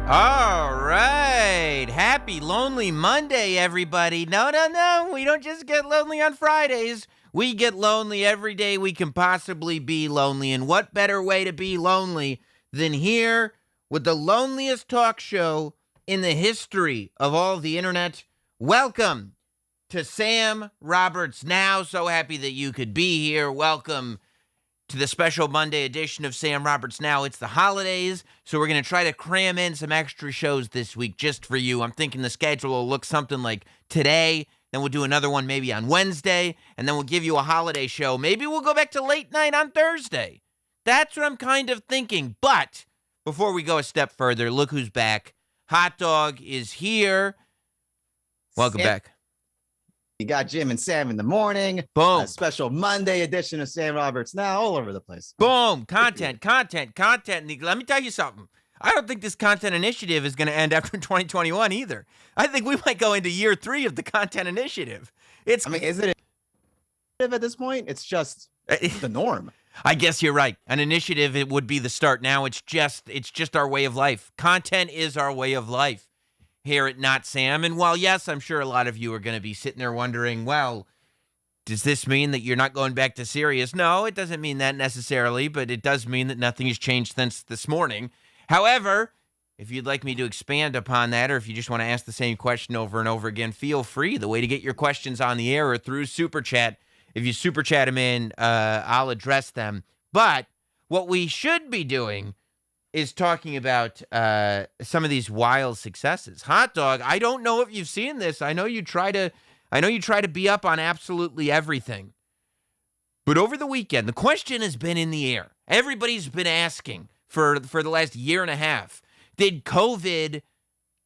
All right. Happy Lonely Monday, everybody. No. We don't just get lonely on Fridays. We get lonely every day we can possibly be lonely. And what better way to be lonely than here with the loneliest talk show in the history of all the internet? Welcome to Sam Roberts Now. So happy that you could be here. Welcome to the special Monday edition of Sam Roberts Now. It's the holidays, so we're going to try to cram in some extra shows this week just for you. I'm thinking the schedule will look something like today, then we'll do another one maybe on Wednesday, and then we'll give you a holiday show. Maybe we'll go back to late night on Thursday. That's what I'm kind of thinking. But before we go a step further, look who's back. Hot Dog is here. Welcome back. You got Jim and Sam in the morning. Boom. A special Monday edition of Sam Roberts Now, all over the place. Boom. Content. Let me tell you something. I don't think this content initiative is going to end after 2021 either. I think we might go into year 3 of the content initiative. Is it at this point? It's just the norm. I guess you're right. An initiative, it would be the start. Now it's just our way of life. Content is our way of life here at Not Sam. And while, yes, I'm sure a lot of you are going to be sitting there wondering, well, does this mean that you're not going back to Sirius? No, it doesn't mean that necessarily, but it does mean that nothing has changed since this morning. However, if you'd like me to expand upon that, or if you just want to ask the same question over and over again, feel free. The way to get your questions on the air or through Super Chat. If you Super Chat them in, I'll address them. But what we should be doing is talking about some of these wild successes. Hot Dog, I don't know if you've seen this. I know you try to be up on absolutely everything. But over the weekend, the question has been in the air. Everybody's been asking for the last year and a half, did COVID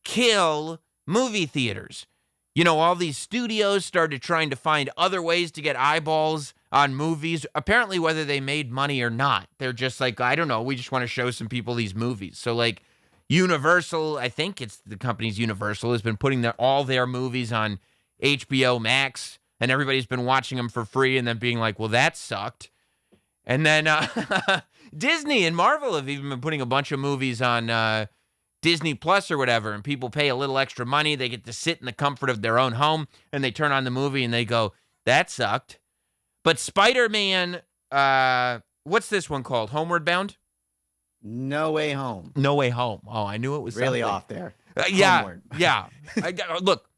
kill movie theaters? You know, all these studios started trying to find other ways to get eyeballs on movies, apparently whether they made money or not. They're just like, I don't know, we just want to show some people these movies. So like Universal, I think it's the company's Universal, has been putting all their movies on HBO Max, and everybody's been watching them for free and then being like, well, that sucked. And then Disney and Marvel have even been putting a bunch of movies on Disney Plus or whatever, and people pay a little extra money. They get to sit in the comfort of their own home, and they turn on the movie and they go, that sucked. But Spider-Man, what's this one called? Homeward Bound? No Way Home. No Way Home. Oh, I knew it was really something. off there. Yeah. Look,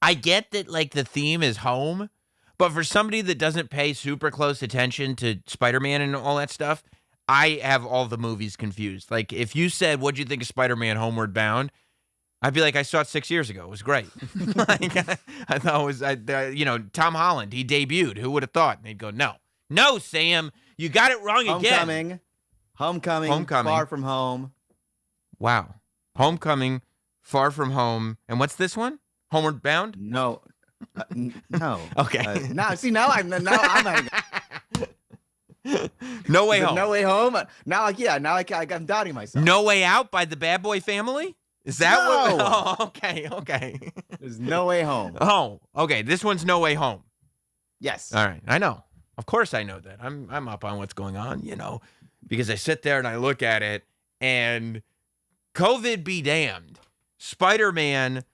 I get that like the theme is home, but for somebody that doesn't pay super close attention to Spider-Man and all that stuff, I have all the movies confused. Like if you said, what'd you think of Spider-Man Homeward Bound? I'd be like, I saw it 6 years ago. It was great. Like, I thought it was, Tom Holland, he debuted. Who would have thought? And they'd go, no, Sam, you got it wrong again. Homecoming, Far From Home. Wow. Homecoming, Far From Home. And what's this one? Homeward Bound? No. No. Okay. Now I'm No Way Home. No Way Home. I'm doubting myself. No Way Out by the Bad Boy Family? Is that No. what? Oh, okay. There's No Way Home. Oh, okay. This one's No Way Home. Yes. All right. I know. Of course I know that. I'm up on what's going on, because I sit there and I look at it, and COVID be damned. Spider-Man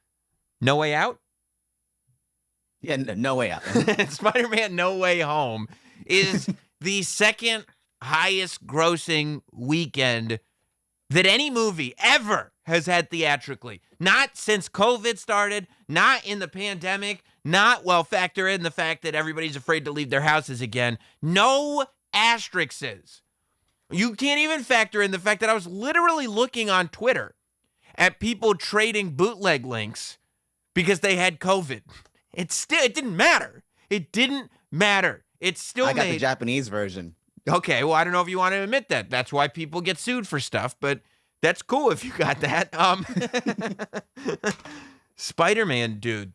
No Way Out? Yeah, No Way Out. Spider-Man No Way Home is the second highest grossing weekend that any movie ever has had theatrically. Not since COVID started, not in the pandemic, factor in the fact that everybody's afraid to leave their houses again. No asterisks. You can't even factor in the fact that I was literally looking on Twitter at people trading bootleg links because they had COVID. It didn't matter. It didn't matter. It's still I got the Japanese version. Okay, well, I don't know if you want to admit that. That's why people get sued for stuff, but that's cool if you got that. Spider-Man, dude,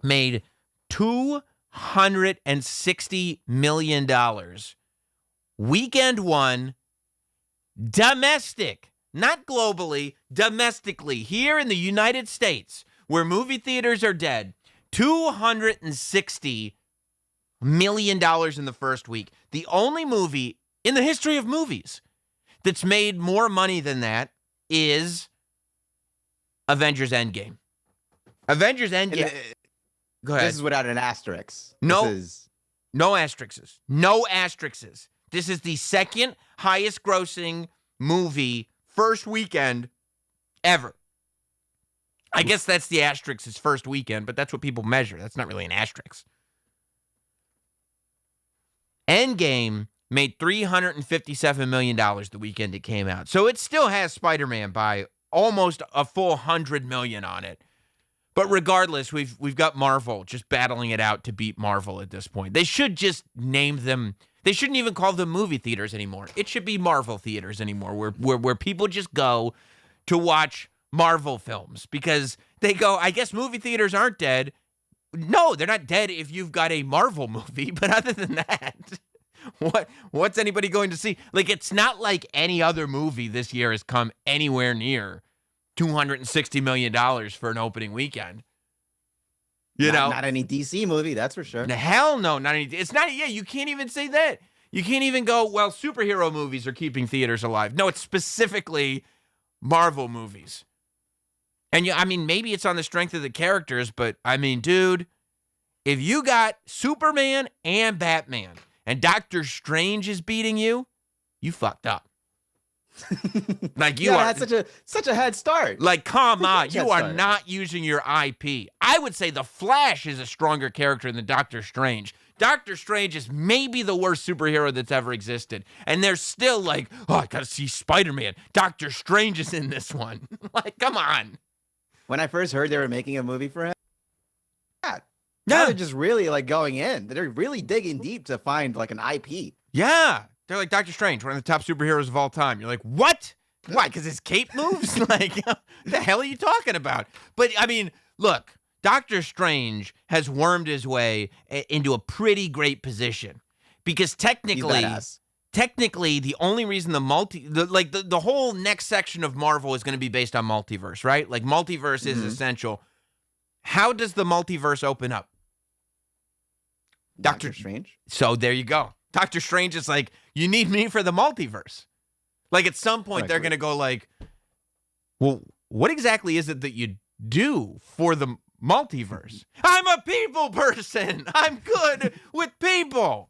made $260 million. Weekend one, domestic, not globally, domestically, here in the United States, where movie theaters are dead, $260 million in the first week. The only movie in the history of movies that's made more money than that is Avengers Endgame. Avengers Endgame. Go ahead. This is without an asterisk. No, This is... no asterisks. No asterisks. This is the second highest grossing movie first weekend ever. I guess that's the asterisks first weekend, but that's what people measure. That's not really an asterisk. Endgame made $357 million the weekend it came out. So it still has Spider-Man by almost a full $100 million on it. But regardless, we've got Marvel just battling it out to beat Marvel at this point. They should just name them. They shouldn't even call them movie theaters anymore. It should be Marvel theaters anymore, where people just go to watch Marvel films because they go, I guess movie theaters aren't dead. No, they're not dead if you've got a Marvel movie. But other than that, what's anybody going to see? Like, it's not like any other movie this year has come anywhere near $260 million for an opening weekend. Not any DC movie, that's for sure. Hell no, not any. It's not. Yeah, you can't even say that. You can't even go, well, superhero movies are keeping theaters alive. No, it's specifically Marvel movies. And I mean, maybe it's on the strength of the characters, but I mean, dude, if you got Superman and Batman and Doctor Strange is beating you, you fucked up. Like you are had such a head start. Like, come on, you are not using your IP. I would say the Flash is a stronger character than Doctor Strange. Doctor Strange is maybe the worst superhero that's ever existed. And they're still like, oh, I gotta see Spider-Man. Doctor Strange is in this one. Like, come on. When I first heard they were making a movie for him, now Yeah. they're just really like going in. They're really digging deep to find like an IP. Yeah. They're like, Doctor Strange, one of the top superheroes of all time. You're like, what? Why? Because his cape moves? Like, what the hell are you talking about? But, I mean, look, Doctor Strange has wormed his way into a pretty great position. Because technically, the only reason the whole next section of Marvel is going to be based on multiverse, right? Like, multiverse is essential. How does the multiverse open up? Doctor Strange. So there you go. Doctor Strange is like, you need me for the multiverse. Like, at some point, they're going to go like, well, what exactly is it that you do for the multiverse? I'm a people person. I'm good with people.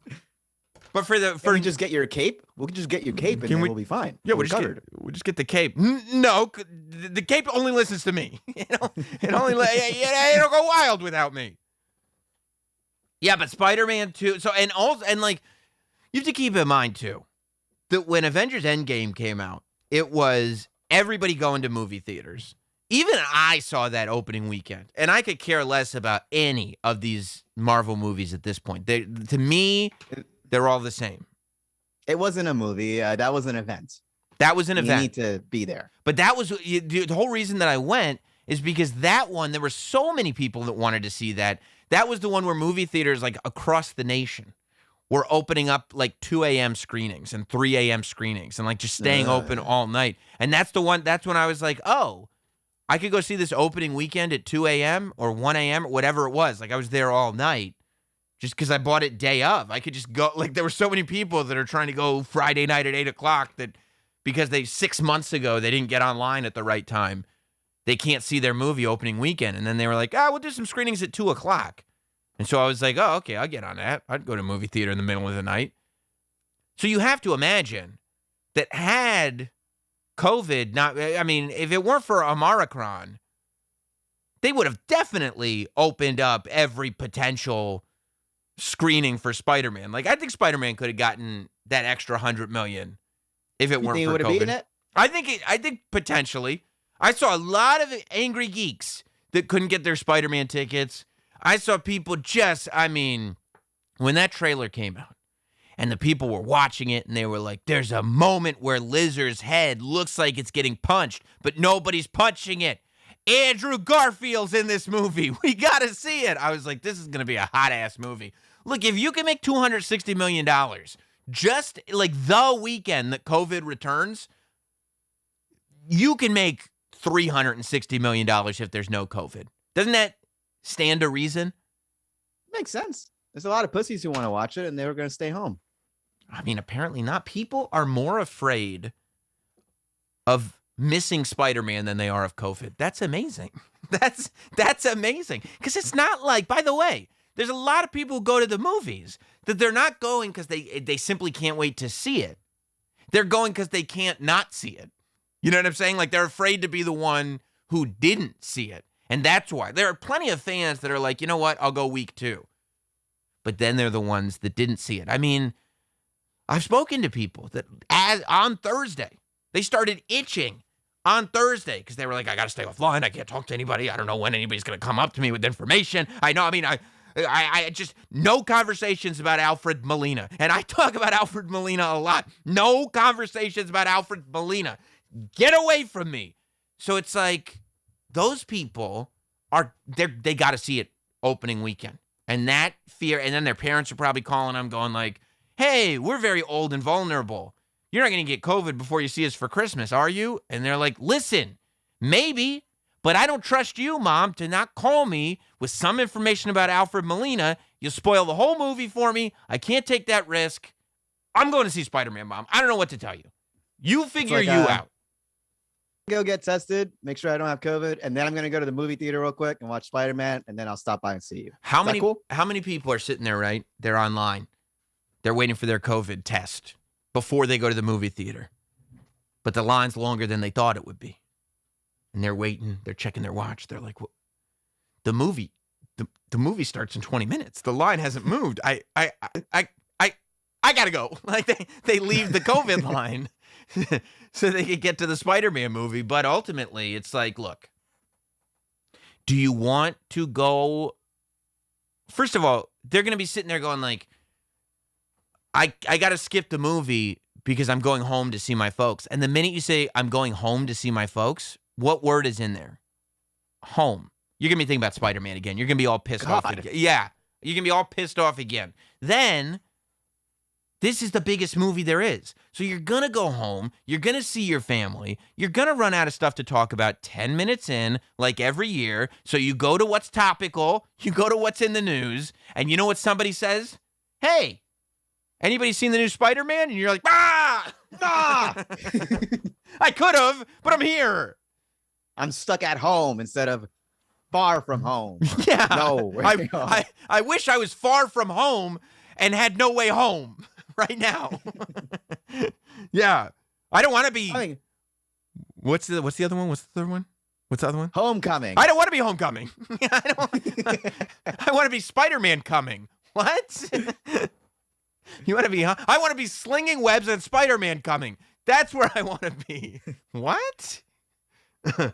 But Can we just get your cape? We can just get your cape and then we'll be fine. Yeah, we'll just get the cape. No, the cape only listens to me. It don't go wild without me. Yeah, but Spider-Man 2. So, and like, you have to keep in mind, too, that when Avengers Endgame came out, it was everybody going to movie theaters. Even I saw that opening weekend, and I could care less about any of these Marvel movies at this point. To me, they're all the same. It wasn't a movie. That was an event. That was an event. You need to be there. But that was the whole reason that I went is because that one, there were so many people that wanted to see that. That was the one where movie theaters, like, across the nation were opening up, like, 2 a.m. screenings and 3 a.m. screenings and, like, just staying open all night. And that's when I was like, oh, I could go see this opening weekend at 2 a.m. or 1 a.m. or whatever it was. Like, I was there all night just because I bought it day of. I could just go. Like, there were so many people that are trying to go Friday night at 8 o'clock that because 6 months ago they didn't get online at the right time, they can't see their movie opening weekend. And then they were like, we'll do some screenings at 2 o'clock. And so I was like, oh, okay, I'll get on that. I'd go to a movie theater in the middle of the night. So you have to imagine that had COVID not, I mean, if it weren't for Omicron, they would have definitely opened up every potential screening for Spider-Man. Like, I think Spider-Man could have gotten that extra $100 million if it weren't for COVID. It? I think potentially. I saw a lot of angry geeks that couldn't get their Spider-Man tickets. I saw people when that trailer came out and the people were watching it and they were like, there's a moment where Lizard's head looks like it's getting punched, but nobody's punching it. Andrew Garfield's in this movie. We got to see it. I was like, this is going to be a hot-ass movie. Look, if you can make $260 million just like the weekend that COVID returns, you can make $360 million if there's no COVID. Doesn't that stand to reason? Makes sense. There's a lot of pussies who want to watch it, and they were going to stay home. I mean, apparently not. People are more afraid of missing Spider-Man than they are of COVID. That's amazing. That's amazing. Because it's not like, by the way, there's a lot of people who go to the movies that they're not going because they simply can't wait to see it. They're going because they can't not see it. You know what I'm saying? Like, they're afraid to be the one who didn't see it. And that's why. There are plenty of fans that are like, you know what? I'll go week 2. But then they're the ones that didn't see it. I mean, I've spoken to people that on Thursday, they started itching on Thursday because they were like, I got to stay offline. I can't talk to anybody. I don't know when anybody's going to come up to me with information. I just, no conversations about Alfred Molina. And I talk about Alfred Molina a lot. No conversations about Alfred Molina. Get away from me. So it's like, those people they got to see it opening weekend. And that fear, and then their parents are probably calling them going like, hey, we're very old and vulnerable. You're not going to get COVID before you see us for Christmas, are you? And they're like, listen, maybe, but I don't trust you, Mom, to not call me with some information about Alfred Molina. You'll spoil the whole movie for me. I can't take that risk. I'm going to see Spider-Man, Mom. I don't know what to tell you. You figure you out. Go get tested, make sure I don't have COVID, and then I'm going to go to the movie theater real quick and watch Spider-Man, and then I'll stop by and see you. How many people are sitting there, right? They're online. They're waiting for their COVID test before they go to the movie theater. But the line's longer than they thought it would be. And they're waiting, they're checking their watch. They're like, well, the movie starts in 20 minutes. The line hasn't moved. I got to go. Like they leave the COVID line so they can get to the Spider-Man movie. But ultimately, it's like, look, do you want to go? First of all, they're going to be sitting there going like, I got to skip the movie because I'm going home to see my folks. And the minute you say I'm going home to see my folks, what word is in there? Home. You're going to be thinking about Spider-Man again. You're going to be all pissed off again. Yeah. You're going to be all pissed off again. Then, this is the biggest movie there is. So you're going to go home. You're going to see your family. You're going to run out of stuff to talk about 10 minutes in, like every year. So you go to what's topical. You go to what's in the news. And you know what somebody says? Hey, anybody seen the new Spider-Man? And you're like, ah! I could have, but I'm here. I'm stuck at home instead of far from home. Yeah. No. I wish I was far from home and had no way home right now. Yeah. I don't want to be. What's the other one? What's the third one? What's the other one? Homecoming. I don't want to be Homecoming. I want to be Spider-Man coming. What? You want to be? I want to be slinging webs and Spider-Man coming. That's where I want to be. What?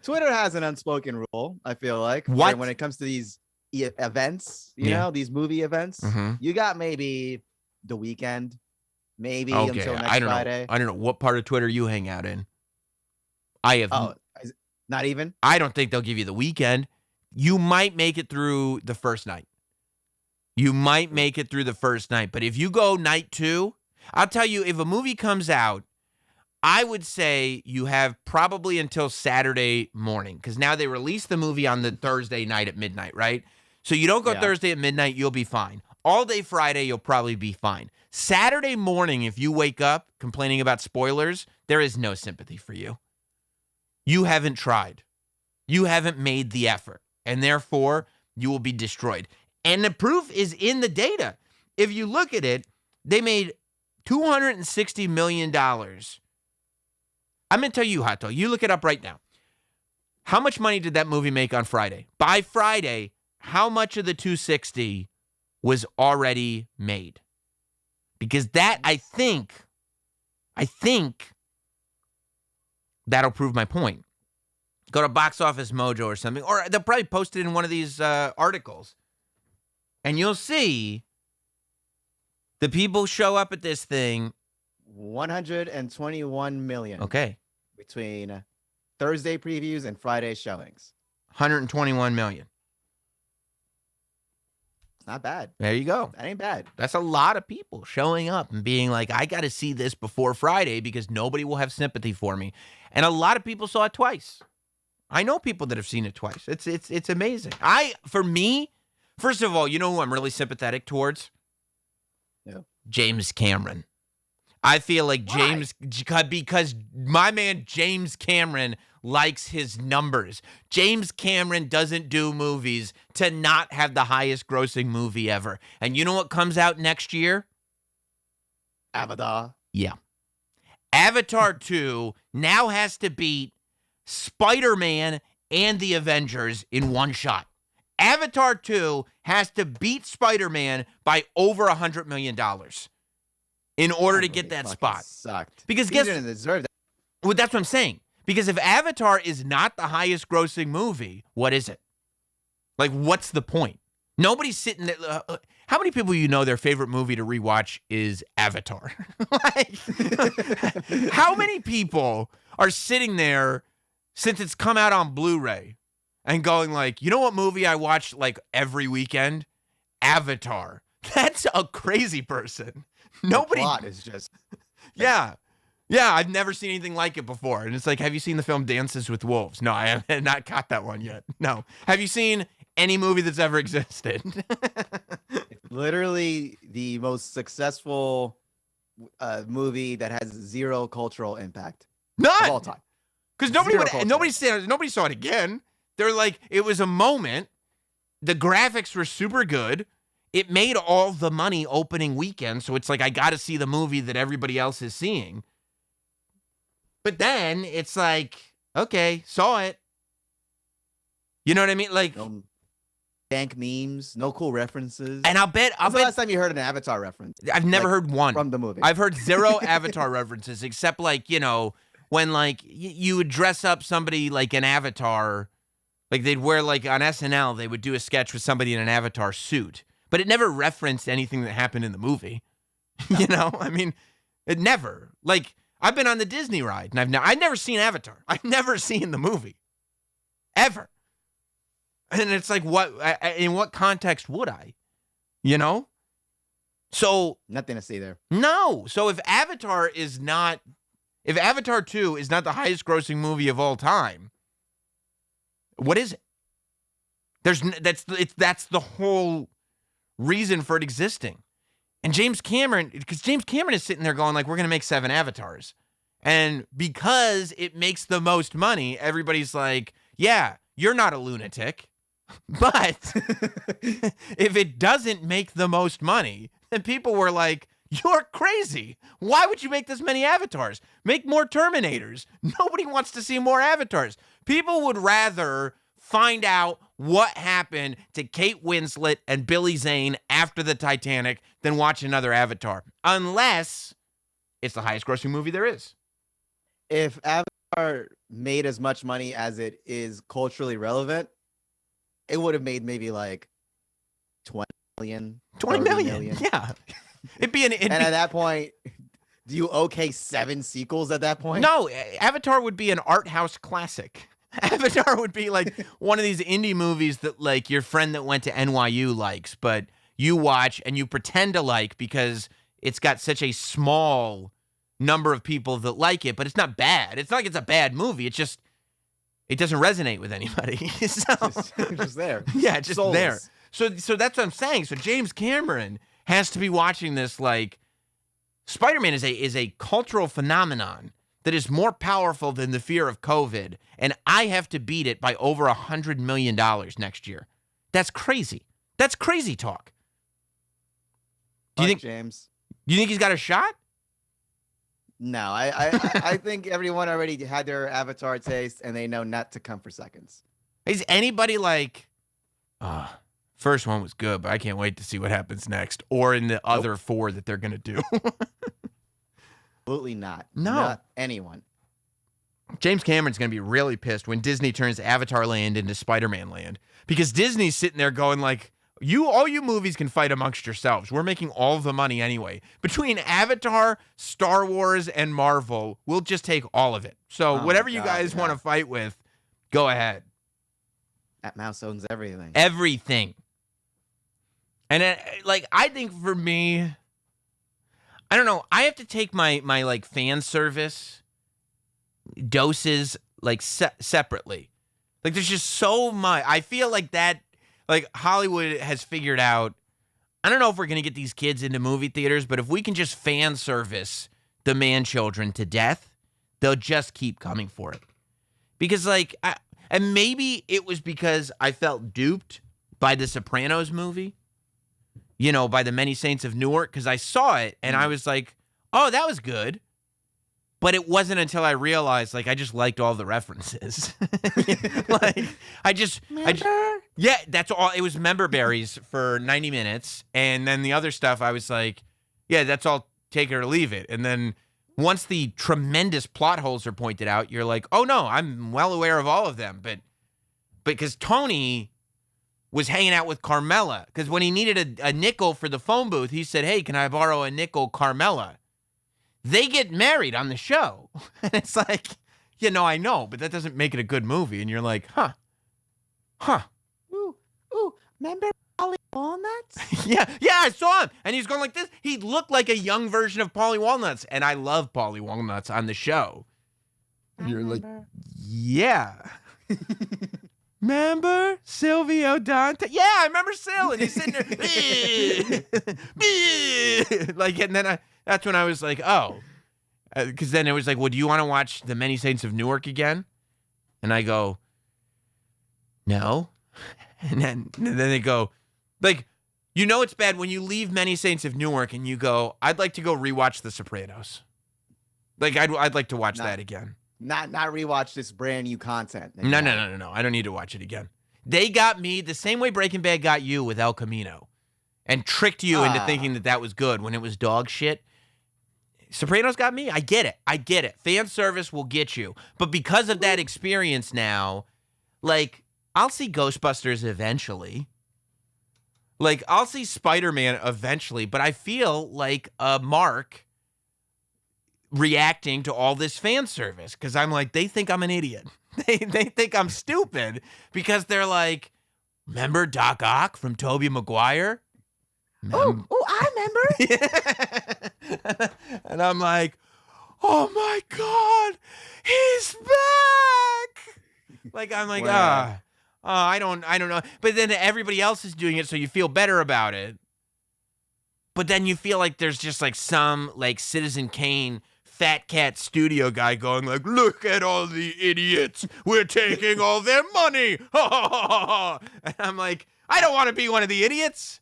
Twitter has an unspoken rule, I feel like. What? When it comes to these events, you know, these movie events, you got maybe the weekend, maybe until next Friday. I don't know. What part of Twitter you hang out in? I have. Oh, not even? I don't think they'll give you the weekend. You might make it through the first night. But if you go night 2, I'll tell you, if a movie comes out, I would say you have probably until Saturday morning, because now they release the movie on the Thursday night at midnight, right? So you don't go Thursday at midnight, you'll be fine. All day Friday, you'll probably be fine. Saturday morning, if you wake up complaining about spoilers, there is no sympathy for you. You haven't tried. You haven't made the effort, and therefore, you will be destroyed. And the proof is in the data. If you look at it, they made $260 million. I'm going to tell you, Hato, you look it up right now. How much money did that movie make on Friday? By Friday, how much of the 260 was already made? Because that, I think that'll prove my point. Go to Box Office Mojo or something, or they'll probably post it in one of these articles. And you'll see the people show up at this thing. 121 million. Okay. Between Thursday previews and Friday showings. 121 million. It's not bad. There you go. That ain't bad. That's a lot of people showing up and being like, I got to see this before Friday because nobody will have sympathy for me. And a lot of people saw it twice. I know people that have seen it twice. It's amazing. For me, first of all, you know who I'm really sympathetic towards? No. James Cameron. I feel like because my man James Cameron likes his numbers. James Cameron doesn't do movies to not have the highest grossing movie ever. And you know what comes out next year? Avatar. Yeah. Avatar 2 now has to beat Spider-Man and the Avengers in one shot. Avatar 2 has to beat Spider-Man by over $100 million in order to get that spot. Sucked. Because he didn't deserve that. Well, that's what I'm saying. Because if Avatar is not the highest grossing movie, what is it? Like, what's the point? Nobody's sitting there. How many people you know their favorite movie to rewatch is Avatar? Like, how many people are sitting there since it's come out on Blu-ray and going like, you know what movie I watch like every weekend? Avatar. That's a crazy person. Nobody. The plot is just. Yeah. Yeah, I've never seen anything like it before. And it's like, have you seen the film Dances with Wolves? No, I have not caught that one yet. No. Have you seen any movie that's ever existed? Literally the most successful movie that has zero cultural impact. None. Of all time. Because nobody saw it again. They're like, it was a moment. The graphics were super good. It made all the money opening weekend. So it's like, I got to see the movie that everybody else is seeing. But then it's like, okay, saw it. You know what I mean? Like, no dank memes, no cool references. And I'll bet. When's the last time you heard an Avatar reference? I've never heard one from the movie. I've heard zero Avatar references, except like, you know, when like you would dress up somebody like an Avatar, like they'd wear like on SNL, they would do a sketch with somebody in an Avatar suit, but it never referenced anything that happened in the movie. You know, I mean, it never. Like, I've been on the Disney ride, and I've never seen Avatar. I've never seen the movie, ever. And it's like, what? In what context would I? You know. So nothing to see there. No. So if Avatar 2 is not the highest grossing movie of all time, what is it? That's the whole reason for it existing. And James Cameron is sitting there going like, we're going to make 7 Avatars. And because it makes the most money, everybody's like, yeah, you're not a lunatic. But if it doesn't make the most money, then people were like, you're crazy. Why would you make this many Avatars? Make more Terminators. Nobody wants to see more Avatars. People would rather find out what happened to Kate Winslet and Billy Zane after the Titanic than watch another Avatar, unless it's the highest grossing movie there is. If Avatar made as much money as it is culturally relevant, it would have made maybe like 20 million. 20 million. Yeah. At that point, do you okay 7 sequels at that point? No, Avatar would be an art house classic. Avatar would be like one of these indie movies that like your friend that went to NYU likes, but you watch and you pretend to like because it's got such a small number of people that like it, but it's not bad. It's not like it's a bad movie. It's just, it doesn't resonate with anybody. So, just there. Yeah, just Soulless. there. So that's what I'm saying. So James Cameron has to be watching this like Spider-Man is a cultural phenomenon that is more powerful than the fear of COVID, and I have to beat it by over $100 million next year. That's crazy. That's crazy talk. Do you think James? You think he's got a shot? No, I think everyone already had their Avatar taste, and they know not to come for seconds. Is anybody like, first one was good, but I can't wait to see what happens next, or in the other 4 that they're gonna do? Absolutely not. No. Not anyone. James Cameron's going to be really pissed when Disney turns Avatar Land into Spider-Man Land, because Disney's sitting there going like, all you movies can fight amongst yourselves. We're making all of the money anyway. Between Avatar, Star Wars, and Marvel, we'll just take all of it. So whatever you guys want to fight with, go ahead. That mouse owns everything. Everything. And I think for me, I don't know, I have to take my like fan service doses like separately. Like there's just so much. I feel like that, like Hollywood has figured out, I don't know if we're going to get these kids into movie theaters, but if we can just fan service the man children to death, they'll just keep coming for it. Because like, and maybe it was because I felt duped by the Sopranos movie, you know, by the Many Saints of Newark, because I saw it and I was like, oh, that was good. But it wasn't until I realized, like, I just liked all the references. Like, yeah, that's all. It was member berries for 90 minutes. And then the other stuff, I was like, yeah, that's all, take it or leave it. And then once the tremendous plot holes are pointed out, you're like, oh, no, I'm well aware of all of them. But because Tony was hanging out with Carmela, because when he needed a nickel for the phone booth, he said, hey, can I borrow a nickel, Carmela? They get married on the show. And it's like, you know, I know, but that doesn't make it a good movie. And you're like, huh. Ooh, remember Polly Walnuts? yeah, I saw him. And he's going like this. He looked like a young version of Polly Walnuts. And I love Polly Walnuts on the show. And you're like, yeah. Remember Silvio Dante? Yeah, I remember Sil. And he's sitting there. Like, and then that's when I was like, oh. Because then it was like, well, do you want to watch The Many Saints of Newark again? And I go, no. And then they go, like, you know it's bad when you leave Many Saints of Newark and you go, I'd like to go rewatch The Sopranos. Like, I'd like to watch that again. Not rewatch this brand new content. No. I don't need to watch it again. They got me the same way Breaking Bad got you with El Camino and tricked you into thinking that was good when it was dog shit. Sopranos got me. I get it. Fan service will get you. But because of that experience now, like, I'll see Ghostbusters eventually. Like, I'll see Spider-Man eventually. But I feel like Mark reacting to all this fan service because I'm like, they think I'm an idiot. They think I'm stupid because they're like, remember Doc Ock from Tobey Maguire? Oh, I remember. And I'm like, oh my God, he's back. Like, I'm like, I don't know. But then everybody else is doing it, so you feel better about it. But then you feel like there's just like some like Citizen Kane Fat Cat studio guy going like, look at all the idiots. We're taking all their money. And I'm like, I don't want to be one of the idiots.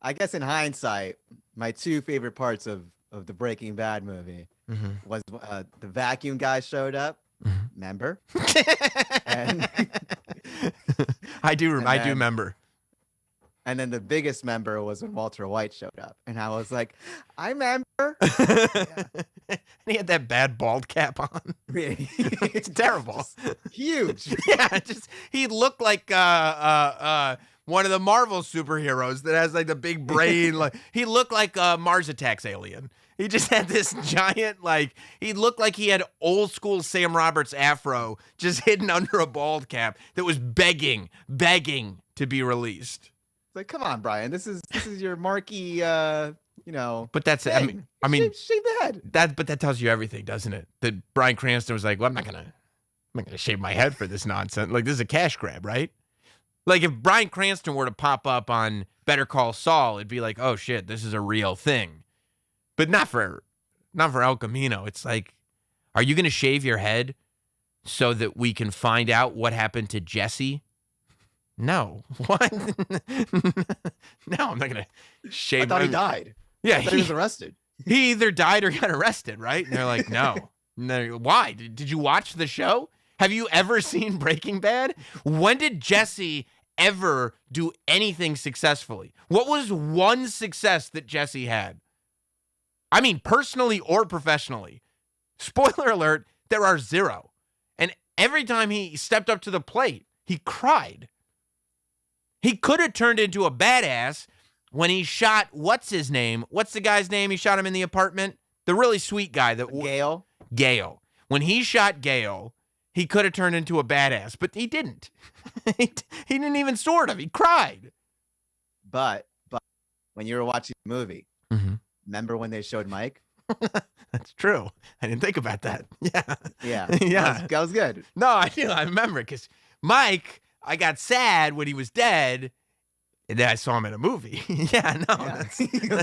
I guess in hindsight, my 2 favorite parts of the Breaking Bad movie was the vacuum guy showed up. Remember? And I do remember. And then the biggest member was when Walter White showed up. And I was like, I remember. And he had that bad bald cap on. It's terrible. Huge. Yeah, he looked like one of the Marvel superheroes that has like the big brain. Like he looked like a Mars Attacks alien. He just had this giant, like, he looked like he had old school Sam Roberts afro just hidden under a bald cap that was begging to be released. It's like, come on, Brian. This is your marquee, But that's it. I mean, shave the head. But that tells you everything, doesn't it? That Bryan Cranston was like, well, I'm not gonna shave my head for this nonsense. Like, this is a cash grab, right? Like, if Bryan Cranston were to pop up on Better Call Saul, it'd be like, oh shit, this is a real thing. But not for El Camino. It's like, are you gonna shave your head so that we can find out what happened to Jesse? No. What? No, I'm not going to shave. I thought he died. Yeah. He was arrested. He either died or got arrested, right? And they're like, no. And they're, why? Did you watch the show? Have you ever seen Breaking Bad? When did Jesse ever do anything successfully? What was one success that Jesse had? I mean, personally or professionally. Spoiler alert, there are zero. And every time he stepped up to the plate, he cried. He could have turned into a badass when he shot, what's his name? What's the guy's name? He shot him in the apartment. The really sweet guy. Gale. When he shot Gale, he could have turned into a badass, but he didn't. He didn't even sort of. He cried. But when you were watching the movie, remember when they showed Mike? That's true. I didn't think about that. Yeah. Yeah. That was good. No, I do. I remember because Mike, I got sad when he was dead. And then I saw him in a movie. Yeah, no. Yeah. That's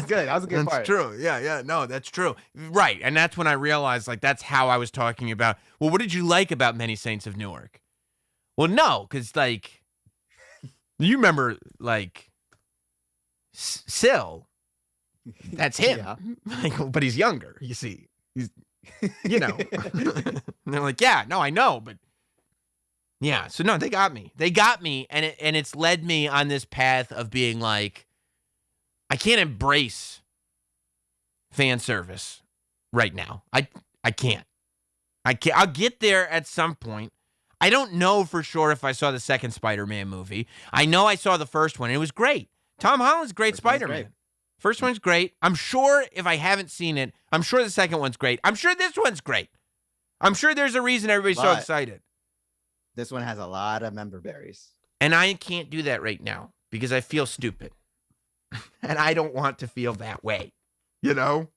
good. That was a good part. That's true. Yeah. No, that's true. Right. And that's when I realized, like, that's how I was talking about, well, what did you like about Many Saints of Newark? Well, no, because, like, you remember, like, Syl. That's him. Yeah. Like, but he's younger, you see. He's, you know. And they're like, yeah, no, I know, but. Yeah, so no, they got me. And it's led me on this path of being like, I can't embrace fan service right now. I can't. I'll get there at some point. I don't know for sure if I saw the second Spider-Man movie. I know I saw the first one. It was great. Tom Holland's great Spider-Man. First one's great. I'm sure if I haven't seen it, I'm sure the second one's great. I'm sure this one's great. I'm sure there's a reason everybody's so excited. This one has a lot of member berries. And I can't do that right now because I feel stupid. And I don't want to feel that way. You know?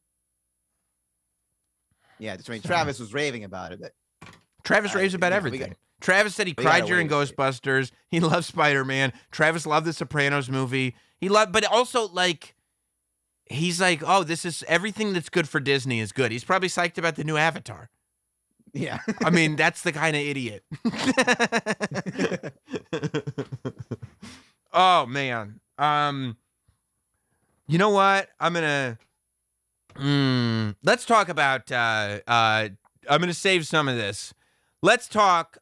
Yeah, I mean, Travis was raving about it. Travis raves about everything. Travis said he cried during Ghostbusters. He loves Spider-Man. Travis loved the Sopranos movie. But also, like, he's like, oh, this is everything that's good for Disney is good. He's probably psyched about the new Avatar. Yeah. I mean, that's the kind of idiot. Oh, man. You know what? I'm going to... let's talk about... I'm going to save some of this. Let's talk...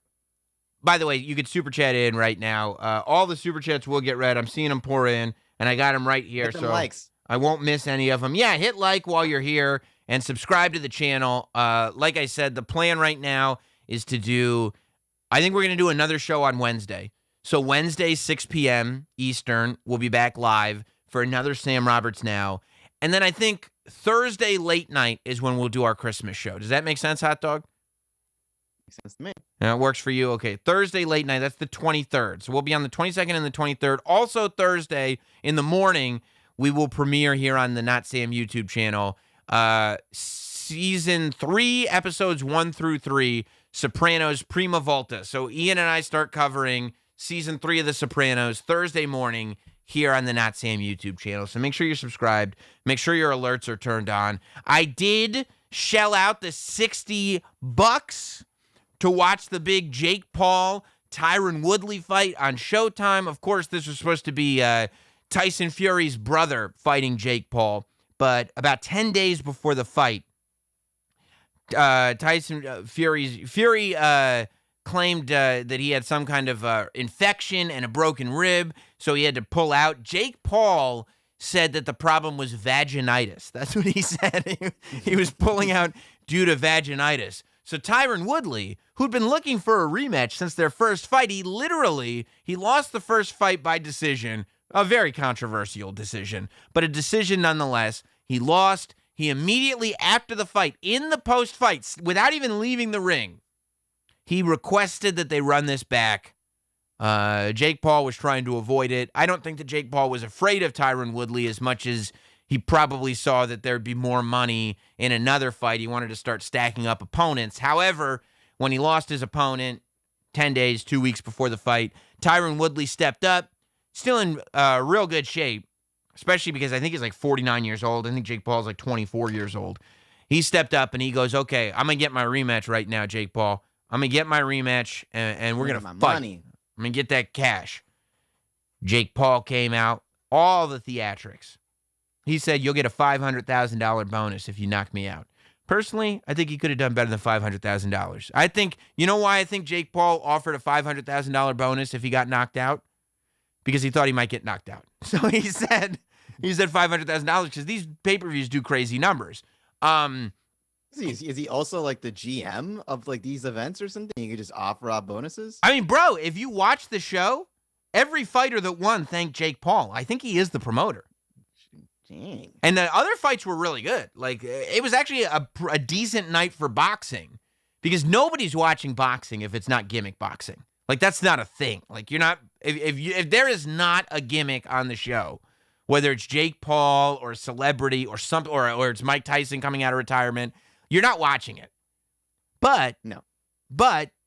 By the way, you could super chat in right now. All the super chats will get read. I'm seeing them pour in, and I got them right here. Hit them likes. I won't miss any of them. Yeah, hit like while you're here. And subscribe to the channel. Like I said, the plan right now is to do, I think we're going to do another show on Wednesday. So Wednesday, 6 p.m. Eastern, we'll be back live for another Sam Roberts Now. And then I think Thursday late night is when we'll do our Christmas show. Does that make sense, Hot Dog? Makes sense to me. Yeah, it works for you? Okay, Thursday late night, that's the 23rd. So we'll be on the 22nd and the 23rd. Also Thursday in the morning, we will premiere here on the Not Sam YouTube channel season 3, episodes 1 through 3, Sopranos Prima Volta. So Ian and I start covering season 3 of The Sopranos Thursday morning here on the Not Sam YouTube channel. So make sure you're subscribed. Make sure your alerts are turned on. I did shell out the $60 to watch the big Jake Paul, Tyron Woodley fight on Showtime. Of course, this was supposed to be Tyson Fury's brother fighting Jake Paul. But about 10 days before the fight, Fury claimed that he had some kind of infection and a broken rib, so he had to pull out. Jake Paul said that the problem was vaginitis. That's what he said. He was pulling out due to vaginitis. So Tyron Woodley, who'd been looking for a rematch since their first fight, he lost the first fight by decision. A very controversial decision, but a decision nonetheless. He lost. He immediately after the fight, in the post-fight, without even leaving the ring, he requested that they run this back. Jake Paul was trying to avoid it. I don't think that Jake Paul was afraid of Tyron Woodley as much as he probably saw that there'd be more money in another fight. He wanted to start stacking up opponents. However, when he lost his opponent 10 days, 2 weeks before the fight, Tyron Woodley stepped up. Still in real good shape, especially because I think he's like 49 years old. I think Jake Paul's like 24 years old. He stepped up and he goes, okay, I'm going to get my rematch right now, Jake Paul. I'm going to get my rematch and we're going to fight. Money. I'm going to get that cash. Jake Paul came out, all the theatrics. He said, you'll get a $500,000 bonus if you knock me out. Personally, I think he could have done better than $500,000. I think, you know why I think Jake Paul offered a $500,000 bonus if he got knocked out? Because he thought he might get knocked out. So he said $500,000 because these pay-per-views do crazy numbers. Is he also like the GM of like these events or something? You could just offer up bonuses? I mean, bro, if you watch the show, every fighter that won thanked Jake Paul. I think he is the promoter. Dang. And the other fights were really good. Like, it was actually a decent night for boxing because nobody's watching boxing if it's not gimmick boxing. Like, that's not a thing. Like, you're not, if there is not a gimmick on the show, whether it's Jake Paul or a celebrity or something, or it's Mike Tyson coming out of retirement, you're not watching it. But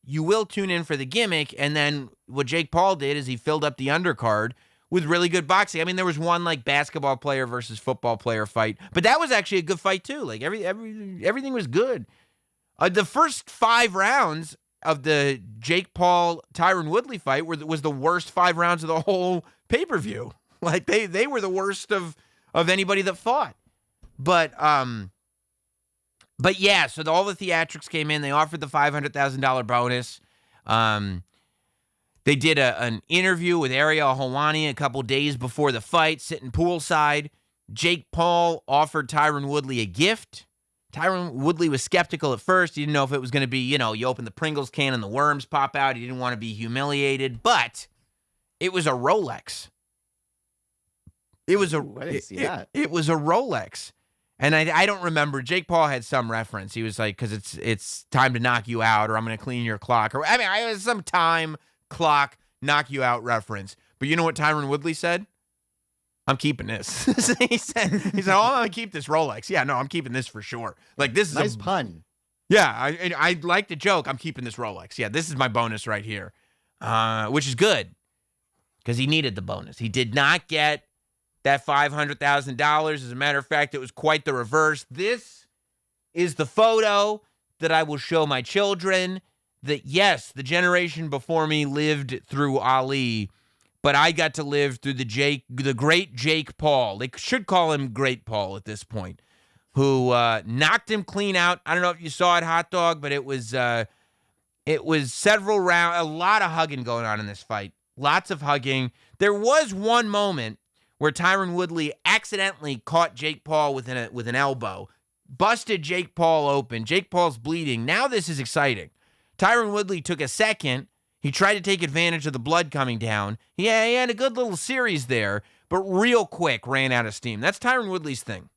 you will tune in for the gimmick. And then what Jake Paul did is he filled up the undercard with really good boxing. I mean, there was one like basketball player versus football player fight, but that was actually a good fight too. Like everything was good. The first 5 rounds of the Jake Paul Tyron Woodley fight was the worst 5 rounds of the whole pay-per-view. Like they were the worst of anybody that fought. But yeah, so all the theatrics came in. They offered the $500,000 bonus. They did an interview with Ariel Helwani a couple days before the fight, sitting poolside. Jake Paul offered Tyron Woodley a gift. Tyron Woodley was skeptical at first. He didn't know if it was going to be, you open the Pringles can and the worms pop out. He didn't want to be humiliated, but it was a Rolex. It was a Rolex. And I don't remember. Jake Paul had some reference. He was like, because it's time to knock you out, or I'm going to clean your clock. Or I had some time clock knock you out reference. But you know what Tyron Woodley said? I'm keeping this. he said, oh, I'm going to keep this Rolex. Yeah, no, I'm keeping this for sure. Like, this is nice pun. Yeah, I like the joke. I'm keeping this Rolex. Yeah, this is my bonus right here, which is good because he needed the bonus. He did not get that $500,000. As a matter of fact, it was quite the reverse. This is the photo that I will show my children that, yes, the generation before me lived through Ali, but I got to live through the great Jake Paul. They should call him Great Paul at this point, who knocked him clean out. I don't know if you saw it, Hot Dog, but it was several rounds, a lot of hugging going on in this fight. Lots of hugging. There was one moment where Tyron Woodley accidentally caught Jake Paul with an elbow, busted Jake Paul open. Jake Paul's bleeding. Now this is exciting. Tyron Woodley took a second. He tried to take advantage of the blood coming down. He had a good little series there, but real quick ran out of steam. That's Tyron Woodley's thing.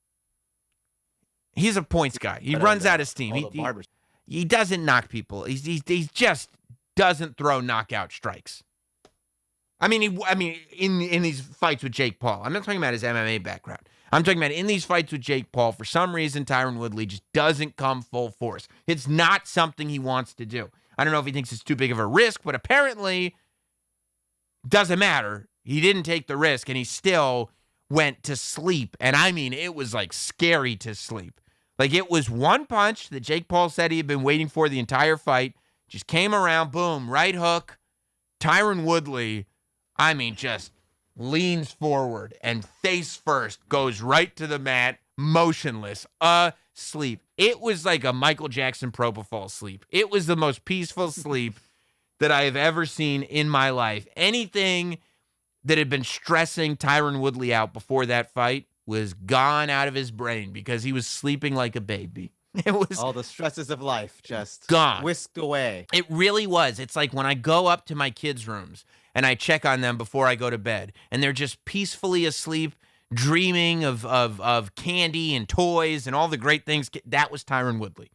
He's a points guy. He runs out of steam. He doesn't knock people. He just doesn't throw knockout strikes. I mean, in these fights with Jake Paul. I'm not talking about his MMA background. I'm talking about in these fights with Jake Paul, for some reason, Tyron Woodley just doesn't come full force. It's not something he wants to do. I don't know if he thinks it's too big of a risk, but apparently doesn't matter. He didn't take the risk, and he still went to sleep. And I mean, it was like scary to sleep. Like, it was one punch that Jake Paul said he had been waiting for the entire fight. Just came around, boom, right hook. Tyron Woodley, I mean, just leans forward and face first goes right to the mat, motionless, asleep. It was like a Michael Jackson propofol sleep. It was the most peaceful sleep that I have ever seen in my life. Anything that had been stressing Tyron Woodley out before that fight was gone out of his brain because he was sleeping like a baby. It was all the stresses of life just gone, whisked away. It really was. It's like when I go up to my kids' rooms and I check on them before I go to bed, and they're just peacefully asleep, dreaming of candy and toys and all the great things. That was Tyron Woodley.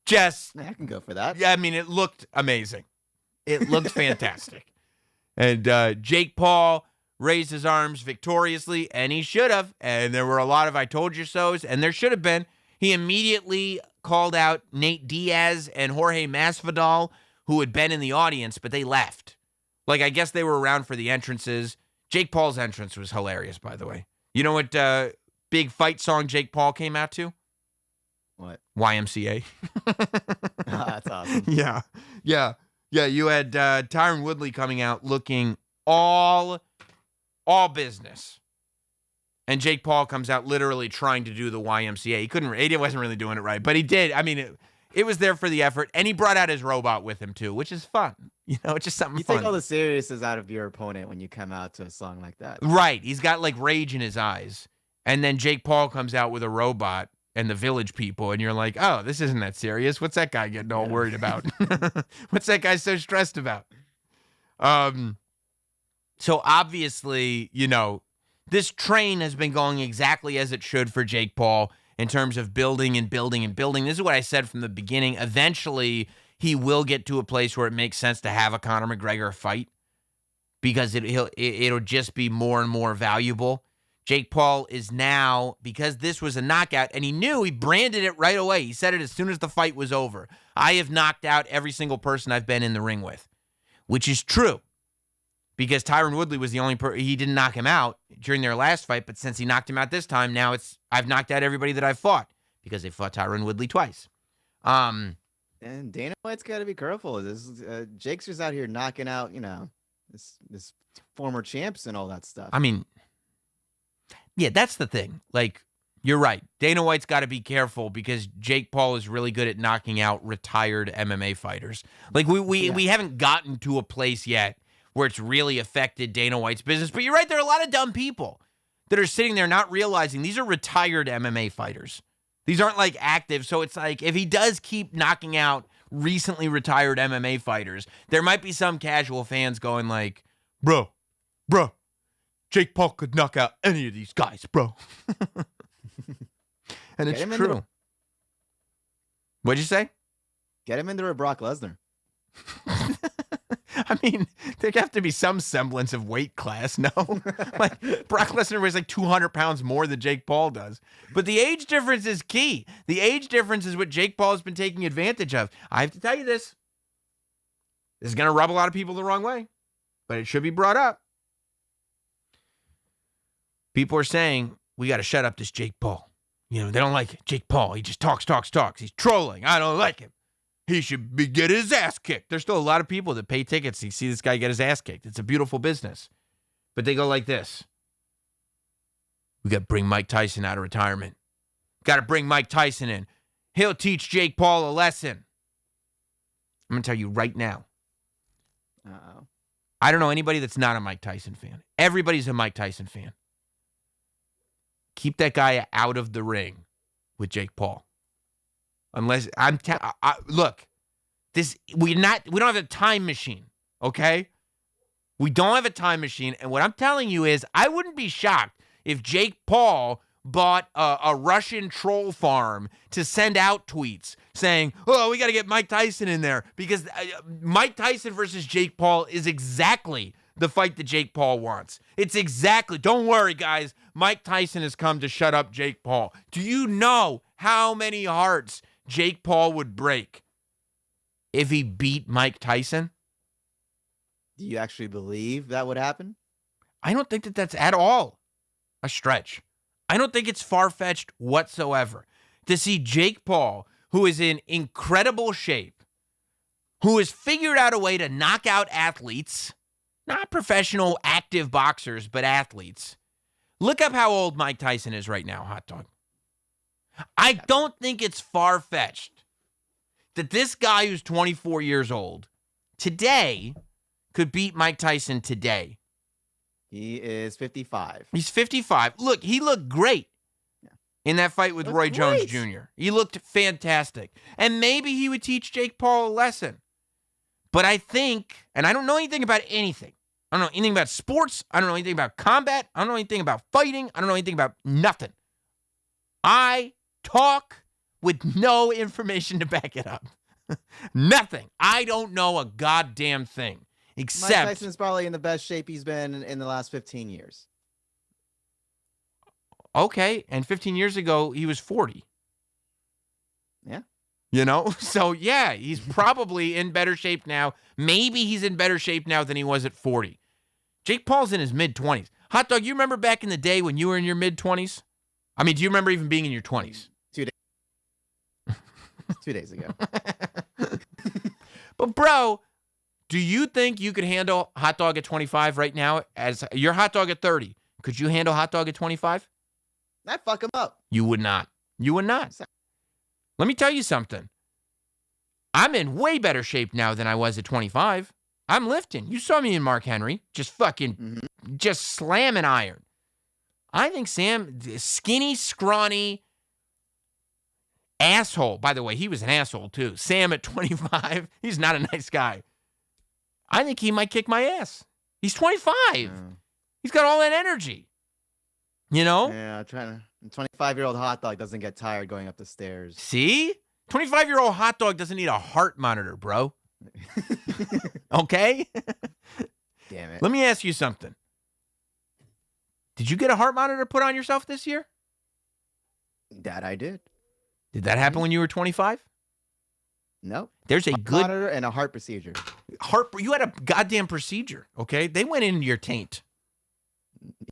Just, I can go for that. Yeah, I mean, it looked amazing. It looked fantastic. And Jake Paul raised his arms victoriously, and he should have. And there were a lot of I told you so's, and there should have been. He immediately called out Nate Diaz and Jorge Masvidal, who had been in the audience, but they left. Like, I guess they were around for the entrances. Jake Paul's entrance was hilarious, by the way. You know what big fight song Jake Paul came out to? What? YMCA. That's awesome. Yeah. You had Tyron Woodley coming out looking all business. And Jake Paul comes out literally trying to do the YMCA. He wasn't really doing it right, but he did. I mean, it was there for the effort. And he brought out his robot with him too, which is fun. You know, it's just something fun. You take all the seriousness out of your opponent when you come out to a song like that. Right. He's got like rage in his eyes. And then Jake Paul comes out with a robot and the Village People. And you're like, oh, this isn't that serious. What's that guy getting all worried about? What's that guy so stressed about? So obviously, you know, this train has been going exactly as it should for Jake Paul in terms of building and building and building. This is what I said from the beginning. Eventually, he will get to a place where it makes sense to have a Conor McGregor fight because it'll just be more and more valuable. Jake Paul is now, because this was a knockout, and he branded it right away. He said it as soon as the fight was over. I have knocked out every single person I've been in the ring with, which is true. Because Tyron Woodley was the only he didn't knock him out during their last fight, but since he knocked him out this time, now I've knocked out everybody that I've fought because they fought Tyron Woodley twice. And Dana White's got to be careful. Jake's just out here knocking out, you know, this former champs and all that stuff. I mean, yeah, that's the thing. Like, you're right. Dana White's got to be careful because Jake Paul is really good at knocking out retired MMA fighters. Like, we haven't gotten to a place yet where it's really affected Dana White's business. But you're right, there are a lot of dumb people that are sitting there not realizing these are retired MMA fighters. These aren't like active. So it's like if he does keep knocking out recently retired MMA fighters, there might be some casual fans going like, bro, Jake Paul could knock out any of these guys, bro. And it's true. What'd you say? Get him into a Brock Lesnar. I mean, there have to be some semblance of weight class, no? Like, Brock Lesnar weighs like 200 pounds more than Jake Paul does. But the age difference is key. The age difference is what Jake Paul has been taking advantage of. I have to tell you this. This is going to rub a lot of people the wrong way, but it should be brought up. People are saying, we got to shut up this Jake Paul. You know, they don't like it. Jake Paul, he just talks. He's trolling. I don't like him. He should get his ass kicked. There's still a lot of people that pay tickets to see this guy get his ass kicked. It's a beautiful business. But they go like this. We got to bring Mike Tyson out of retirement. Got to bring Mike Tyson in. He'll teach Jake Paul a lesson. I'm going to tell you right now. Uh-oh. I don't know anybody that's not a Mike Tyson fan. Everybody's a Mike Tyson fan. Keep that guy out of the ring with Jake Paul. Unless look, we don't have a time machine, okay? We don't have a time machine, and what I'm telling you is, I wouldn't be shocked if Jake Paul bought a Russian troll farm to send out tweets saying, "Oh, we got to get Mike Tyson in there," because Mike Tyson versus Jake Paul is exactly the fight that Jake Paul wants. It's exactly. Don't worry, guys. Mike Tyson has come to shut up Jake Paul. Do you know how many hearts Jake Paul would break if he beat Mike Tyson? Do you actually believe that would happen? I don't think that that's at all a stretch. I don't think it's far-fetched whatsoever to see Jake Paul, who is in incredible shape, who has figured out a way to knock out athletes, not professional active boxers, but athletes. Look up how old Mike Tyson is right now, Hot Dog. I don't think it's far-fetched that this guy who's 24 years old today could beat Mike Tyson today. He is 55. He's 55. Look, he looked great in that fight with Roy Jones Jr. He looked fantastic. And maybe he would teach Jake Paul a lesson. But I think, and I don't know anything about anything. I don't know anything about sports. I don't know anything about combat. I don't know anything about fighting. I don't know anything about nothing. I talk with no information to back it up. Nothing. I don't know a goddamn thing. Except Mike Tyson's probably in the best shape he's been in the last 15 years. Okay, and 15 years ago, he was 40. Yeah. You know? So, yeah, he's probably in better shape now. Maybe he's in better shape now than he was at 40. Jake Paul's in his mid-20s. Hot Dog, you remember back in the day when you were in your mid-20s? I mean, do you remember even being in your 20s? 2 days. 2 days ago. But, bro, do you think you could handle Hot Dog at 25 right now? As you're Hot Dog at 30. Could you handle Hot Dog at 25? I'd fuck him up. You would not. You would not. Let me tell you something. I'm in way better shape now than I was at 25. I'm lifting. You saw me and Mark Henry just fucking, just slamming iron. I think Sam, skinny, scrawny, asshole. By the way, he was an asshole too. Sam at 25, he's not a nice guy. I think he might kick my ass. He's 25. He's got all that energy. You know? Yeah, I'm trying to. 25-year-old hot dog doesn't get tired going up the stairs. See? 25-year-old hot dog doesn't need a heart monitor, bro. Okay? Damn it. Let me ask you something. Did you get a heart monitor put on yourself this year? That I did. Did that happen when you were 25? No. There's a good monitor and a heart procedure. You had a goddamn procedure, okay? They went into your taint.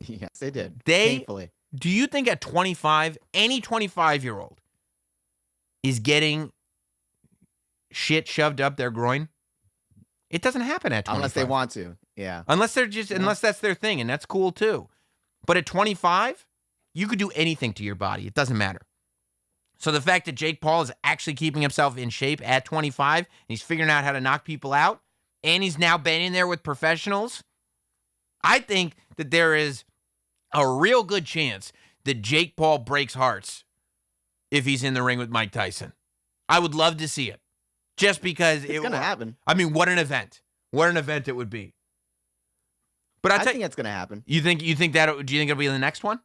Yes, they did. Painfully. Do you think at 25, any 25-year-old is getting shit shoved up their groin? It doesn't happen at 25. Unless they want to. Yeah. Unless that's their thing, and that's cool too. But at 25, you could do anything to your body. It doesn't matter. So the fact that Jake Paul is actually keeping himself in shape at 25, and he's figuring out how to knock people out, and he's now been in there with professionals, I think that there is a real good chance that Jake Paul breaks hearts if he's in the ring with Mike Tyson. I would love to see it. Just because it's going to happen. I mean, what an event. What an event it would be. But I think it's going to happen. Do you think it'll be the next one?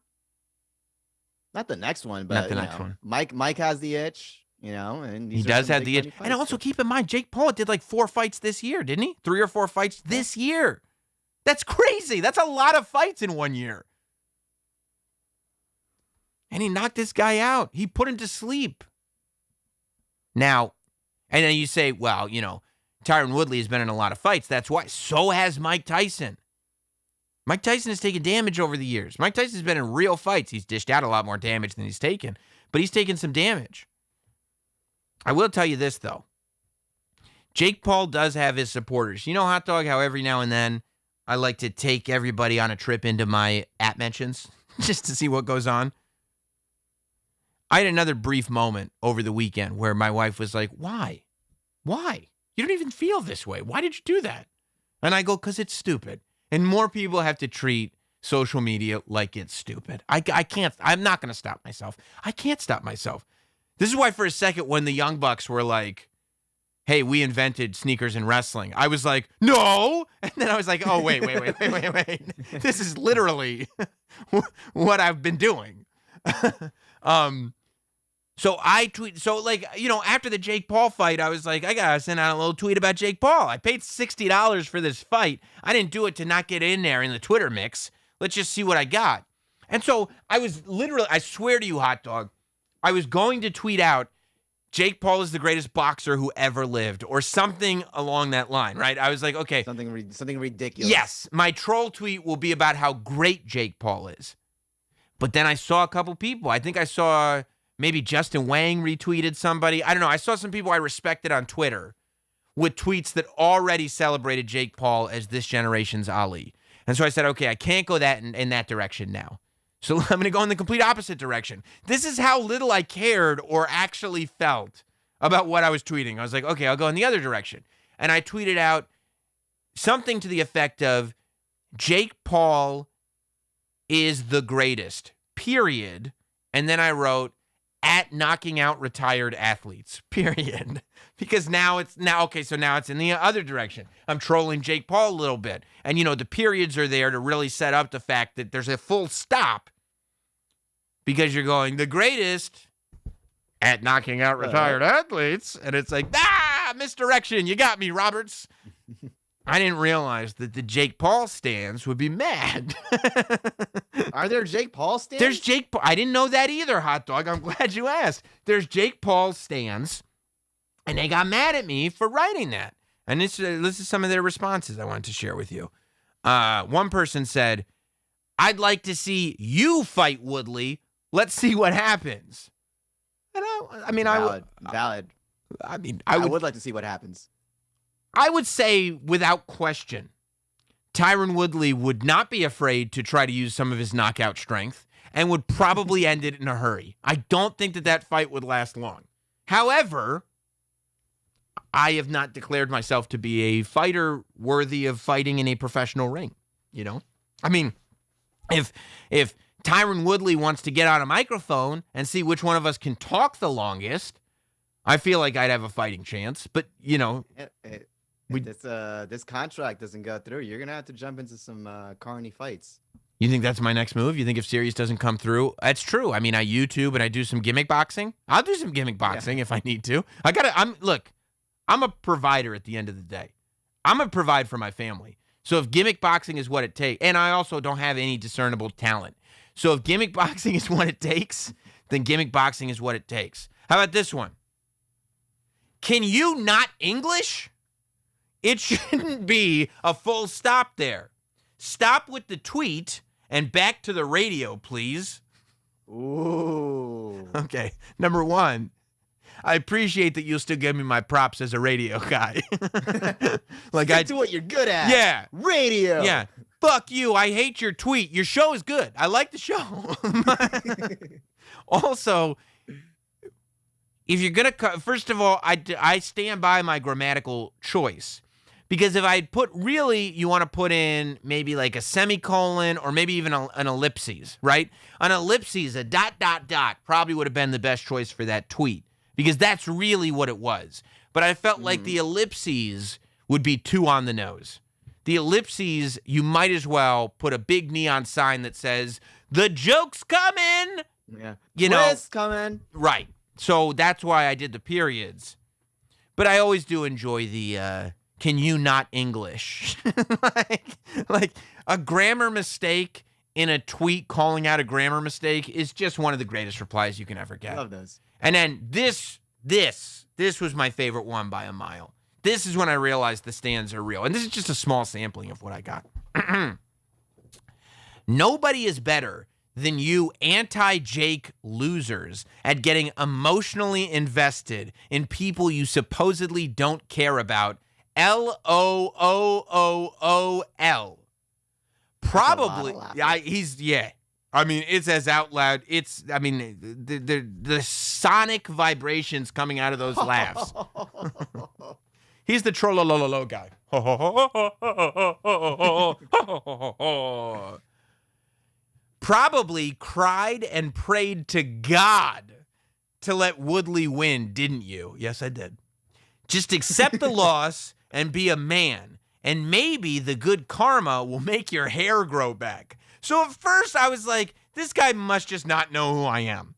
Not the next one, but not the next one. Mike has the itch, and he does have the itch. And also keep in mind, Jake Paul did like 4 fights this year, didn't he? 3 or 4 fights this year. That's crazy. That's a lot of fights in 1 year. And he knocked this guy out. He put him to sleep. Now, and then you say, well, Tyron Woodley has been in a lot of fights. That's why. So has Mike Tyson. Mike Tyson has taken damage over the years. Mike Tyson's been in real fights. He's dished out a lot more damage than he's taken, but he's taken some damage. I will tell you this, though. Jake Paul does have his supporters. You know, Hot Dog, how every now and then I like to take everybody on a trip into my @mentions just to see what goes on. I had another brief moment over the weekend where my wife was like, why? Why? You don't even feel this way. Why did you do that? And I go, because it's stupid. And more people have to treat social media like it's stupid. I can't. I'm not going to stop myself. I can't stop myself. This is why for a second when the Young Bucks were like, hey, we invented sneakers in wrestling, I was like, no. And then I was like, oh, wait. This is literally what I've been doing. So I tweet. So after the Jake Paul fight, I was like, I gotta send out a little tweet about Jake Paul. I paid $60 for this fight. I didn't do it to not get in there in the Twitter mix. Let's just see what I got. And so I was literally, I swear to you, Hot Dog, I was going to tweet out, Jake Paul is the greatest boxer who ever lived, or something along that line, right? I was like, okay. Something ridiculous. Yes, my troll tweet will be about how great Jake Paul is. But then I saw a couple people. I think I saw maybe Justin Wang retweeted somebody. I don't know. I saw some people I respected on Twitter with tweets that already celebrated Jake Paul as this generation's Ali. And so I said, okay, I can't go in that direction now. So I'm going to go in the complete opposite direction. This is how little I cared or actually felt about what I was tweeting. I was like, okay, I'll go in the other direction. And I tweeted out something to the effect of, Jake Paul is the greatest, period. And then I wrote, at knocking out retired athletes, period. Because now it's in the other direction. I'm trolling Jake Paul a little bit. And, the periods are there to really set up the fact that there's a full stop. Because you're going, the greatest at knocking out retired athletes. And it's like, misdirection. You got me, Roberts. I didn't realize that the Jake Paul stans would be mad. Are there Jake Paul stans? There's Jake Paul. I didn't know that either, Hot Dog. I'm glad you asked. There's Jake Paul stans, and they got mad at me for writing that. And this is some of their responses I wanted to share with you. One person said, I'd like to see you fight Woodley. Let's see what happens. And Valid. I would like to see what happens. I would say, without question, Tyron Woodley would not be afraid to try to use some of his knockout strength. and would probably end it in a hurry. I don't think that fight would last long. However, I have not declared myself to be a fighter worthy of fighting in a professional ring. You know, I mean, if Tyron Woodley wants to get on a microphone and see which one of us can talk the longest, I feel like I'd have a fighting chance. But, you know, this contract doesn't go through, you're going to have to jump into some carny fights. You think that's my next move? You think if Sirius doesn't come through? That's true. I mean, I YouTube and I do some gimmick boxing. I'll do some gimmick boxing if I need to. Look, I'm a provider at the end of the day. I'm going to provide for my family. So if gimmick boxing is what it takes, and I also don't have any discernible talent. So if gimmick boxing is what it takes, then gimmick boxing is what it takes. How about this one? Can you not English? It shouldn't be a full stop there. Stop with the tweet and back to the radio, please. Ooh. Okay. Number one, I appreciate that you'll still give me my props as a radio guy. Stick to what you're good at. Yeah. Radio. Yeah. Fuck you. I hate your tweet. Your show is good. I like the show. Also, if you're going to, first of all, I stand by my grammatical choice. Because if I put really, you want to put in maybe like a semicolon or maybe even an ellipses, right? An ellipses, a ... probably would have been the best choice for that tweet. Because that's really what it was. But I felt like the ellipses would be too on the nose. The ellipses, you might as well put a big neon sign that says, "The joke's coming!" Yeah. You know, Twist coming. Right. So that's why I did the periods. But I always do enjoy the, can you not English? like a grammar mistake in a tweet calling out a grammar mistake is just one of the greatest replies you can ever get. Love those. And then this was my favorite one by a mile. This is when I realized the stands are real. And this is just a small sampling of what I got. Nobody is better than you anti-Jake losers at getting emotionally invested in people you supposedly don't care about. LOOOOL. Probably. Yeah. I mean, it's as out loud. It's, I mean, the sonic vibrations coming out of those laughs. He's the trollolololo guy. Probably cried and prayed to God to let Woodley win, didn't you? Yes, I did. Just accept the loss and be a man, and maybe the good karma will make your hair grow back. So at first I was like, this guy must just not know who I am.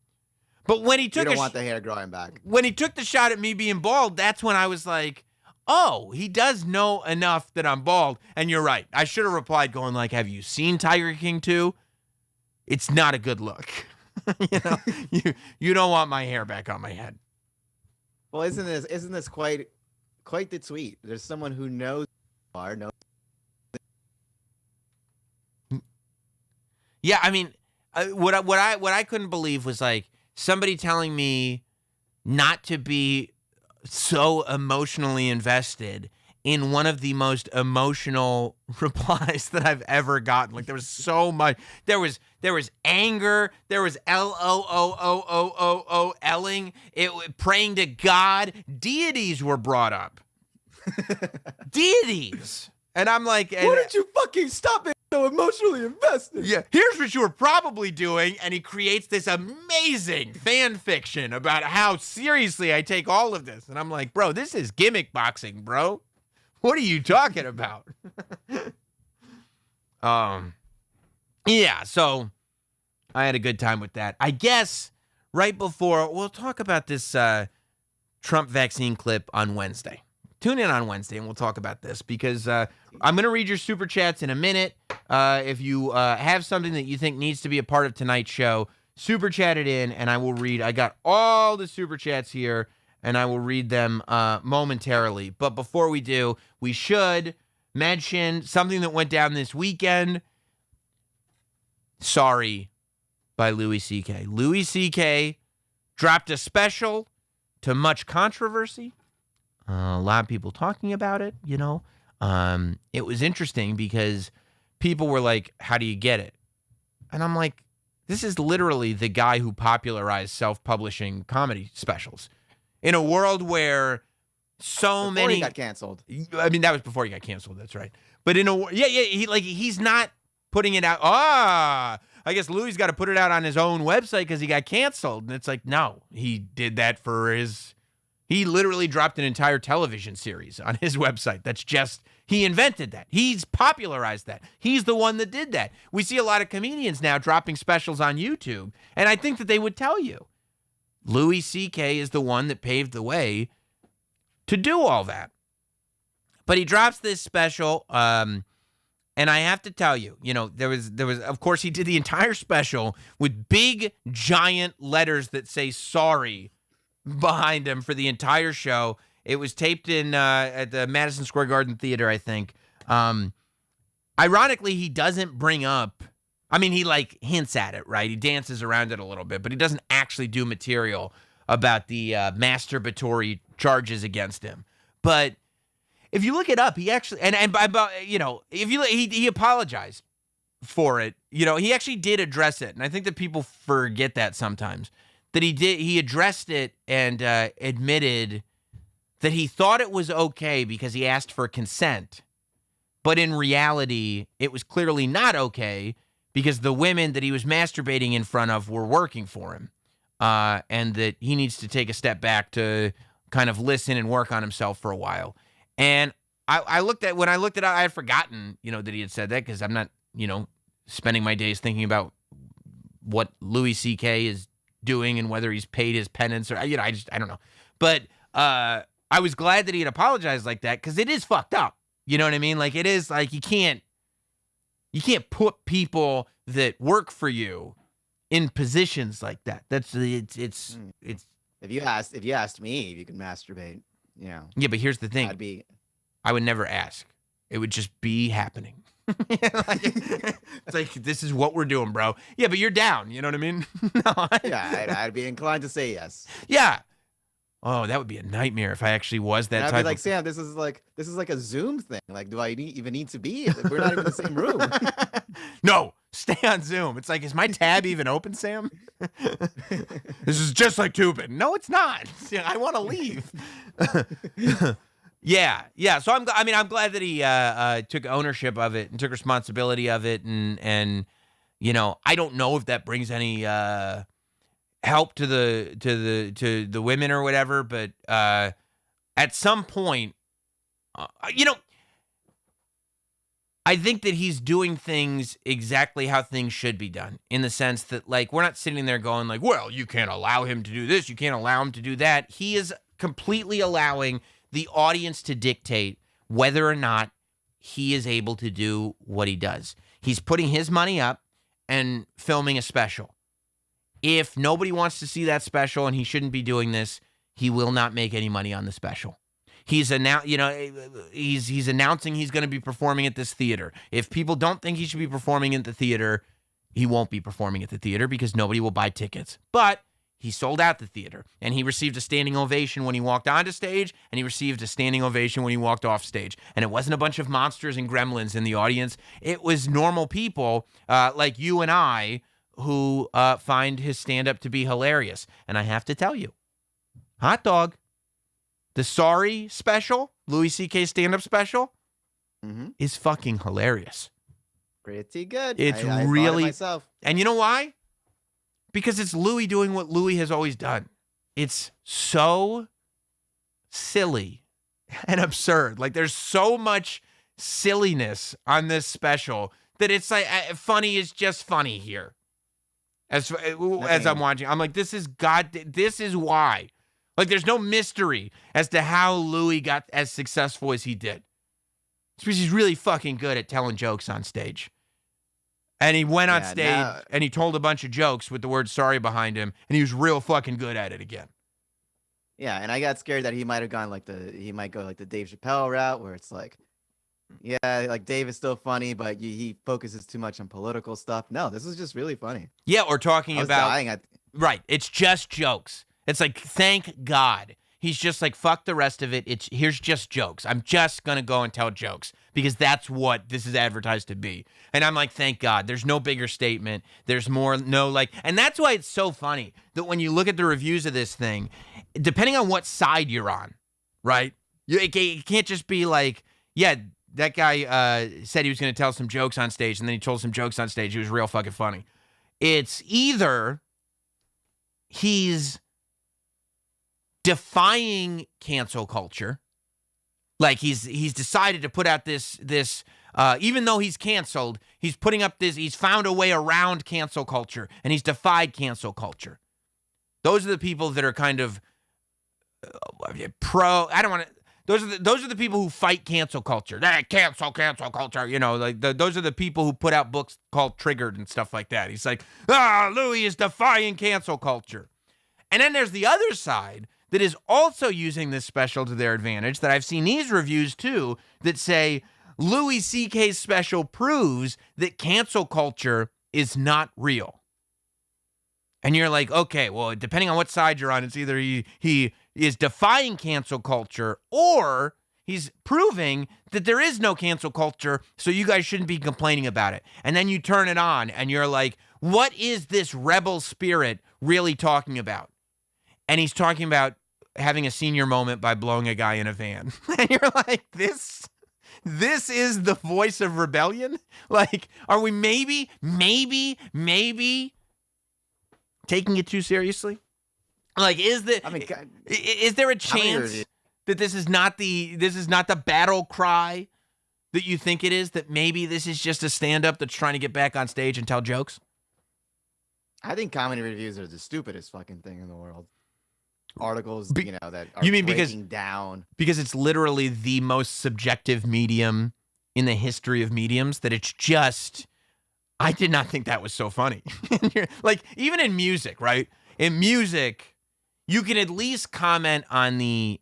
But when he took you don't want the hair growing back. When he took the shot at me being bald, that's when I was like, oh, he does know enough that I'm bald. And you're right. I should have replied going like, have you seen Tiger King 2? It's not a good look. You don't want my hair back on my head. Well, isn't this quite the tweet? There's someone who knows who you are, knows. Yeah, I mean, what I couldn't believe was like somebody telling me not to be so emotionally invested in one of the most emotional replies that I've ever gotten. Like there was so much. There was anger. There was LOOOOOLing. Praying to God. Deities were brought up. Deities. And I'm like, why don't you fucking stop it? So emotionally invested. Yeah, here's what you were probably doing, and he creates this amazing fan fiction about how seriously I take all of this. And I'm like, bro, this is gimmick boxing, bro. What are you talking about? Yeah, so I had a good time with that. I guess right before, we'll talk about this Trump vaccine clip on Wednesday. Tune in on Wednesday and we'll talk about this because I'm going to read your super chats in a minute. If you have something that you think needs to be a part of tonight's show, super chat it in and I will read. I got all the super chats here and I will read them momentarily. But before we do, we should mention something that went down this weekend. Sorry by Louie C.K. Louie C.K. dropped a special to much controversy. A lot of people talking about it, you know. It was interesting because people were like, how do you get it? And I'm like, This is literally the guy who popularized self-publishing comedy specials. In a world where Before many he got canceled. I mean, that was before he got canceled, that's right. But he's not putting it out. I guess Louie's got to put it out on his own website because he got canceled. And it's like, no, he did that he literally dropped an entire television series on his website. He invented that. He's popularized that. He's the one that did that. We see a lot of comedians now dropping specials on YouTube, and I think that they would tell you. Louis C.K. is the one that paved the way to do all that. But he drops this special, and I have to tell you, there was, of course, he did the entire special with big, giant letters that say sorry behind him for the entire show. It was taped at the Madison Square Garden Theater, I think. Ironically, he doesn't bring up, he hints at it, right? He dances around it a little bit, but he doesn't actually do material about the masturbatory charges against him. But if you look it up, he actually, he apologized for it. He actually did address it. And I think that people forget that sometimes, that he addressed it and admitted that he thought it was okay because he asked for consent. But in reality, it was clearly not okay because the women that he was masturbating in front of were working for him. And that he needs to take a step back to kind of listen and work on himself for a while. And when I looked at it, I had forgotten, that he had said that because I'm not, spending my days thinking about what Louis C.K. is doing and whether he's paid his penance or, I don't know. But I was glad that he had apologized like that because it is fucked up. You know what I mean? Like, it is like you can't put people that work for you in positions like that. It's If you asked me if you can masturbate, Yeah, but here's the thing. I would never ask. It would just be happening. It's like, this is what we're doing, bro. Yeah, but you're down. You know what I mean? No, I'd be inclined to say yes. Yeah. Oh, that would be a nightmare if I actually was that type. I'd be like, Sam, this is like a Zoom thing. Like, do I even need to be? We're not even in the same room. No, stay on Zoom. It's like, is my tab even open, Sam? This is just like tubing. No, it's not. I want to leave. Yeah. So I'm glad that he took ownership of it and took responsibility of it, and I don't know if that brings any help to the women or whatever, but at some point, I think that he's doing things exactly how things should be done, in the sense that, like, we're not sitting there going like, well, you can't allow him to do this, you can't allow him to do that. He is completely allowing the audience to dictate whether or not he is able to do what he does. He's putting his money up and filming a special. If nobody wants to see that special and he shouldn't be doing this, he will not make any money on the special. He's announcing he's going to be performing at this theater. If people don't think he should be performing at the theater, he won't be performing at the theater because nobody will buy tickets. But he sold out the theater, and he received a standing ovation when he walked onto stage, and he received a standing ovation when he walked off stage. And it wasn't a bunch of monsters and gremlins in the audience. It was normal people like you and I who find his stand-up to be hilarious. And I have to tell you, hot dog, the Sorry special, Louis C.K. stand-up special, is fucking hilarious. Pretty good. It's I really, myself. And you know why? Because it's Louis doing what Louis has always done. It's so silly and absurd. Like, there's so much silliness on this special that it's like funny is just funny here. As I'm watching, I'm like, this is why. Like, there's no mystery as to how Louis got as successful as he did. It's because he's really fucking good at telling jokes on stage. And he went on stage and he told a bunch of jokes with the word sorry behind him, and he was real fucking good at it again. Yeah, and I got scared that he might go like the Dave Chappelle route, where it's like, yeah, like Dave is still funny, but he focuses too much on political stuff. No, this is just really funny. Yeah, or talking about right. It's just jokes. It's like, thank God he's just like, fuck the rest of it. Here's just jokes. I'm just going to go and tell jokes because that's what this is advertised to be. And I'm like, thank God. There's no bigger statement. There's more, and that's why it's so funny that when you look at the reviews of this thing, depending on what side you're on, right? It can't just be like, yeah, that guy said he was going to tell some jokes on stage, and then he told some jokes on stage. He was real fucking funny. It's either he's defying cancel culture, like he's decided to put out this even though he's canceled, he's putting up this. He's found a way around cancel culture, and he's defied cancel culture. Those are the people that are kind of pro. I don't want to. Those are the people who fight cancel culture. Cancel culture. You know, like those are the people who put out books called Triggered and stuff like that. He's like, Louie is defying cancel culture. And then there's the other side that is also using this special to their advantage, that I've seen these reviews too, that say Louis C.K.'s special proves that cancel culture is not real. And you're like, okay, well, depending on what side you're on, it's either he is defying cancel culture or he's proving that there is no cancel culture, so you guys shouldn't be complaining about it. And then you turn it on and you're like, what is this rebel spirit really talking about? And he's talking about having a senior moment by blowing a guy in a van. And you're like, this is the voice of rebellion? Like, are we maybe taking it too seriously? Like, is there a chance that this is not the battle cry that you think it is? That maybe this is just a stand-up that's trying to get back on stage and tell jokes? I think comedy reviews are the stupidest fucking thing in the world. Articles, that are breaking down. Because it's literally the most subjective medium in the history of mediums, that it's just, I did not think that was so funny. Like, even in music, right? In music, you can at least comment on the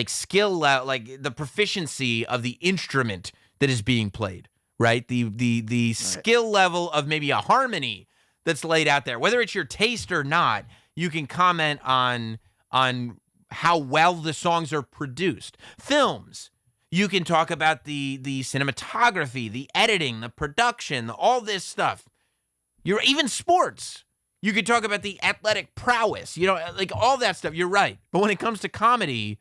skill level, like the proficiency of the instrument that is being played, right? The skill level of maybe a harmony that's laid out there. Whether it's your taste or not, you can comment on how well the songs are produced. Films, you can talk about the cinematography, the editing, the production, all this stuff. Even sports, you could talk about the athletic prowess, like all that stuff. You're right. But when it comes to comedy,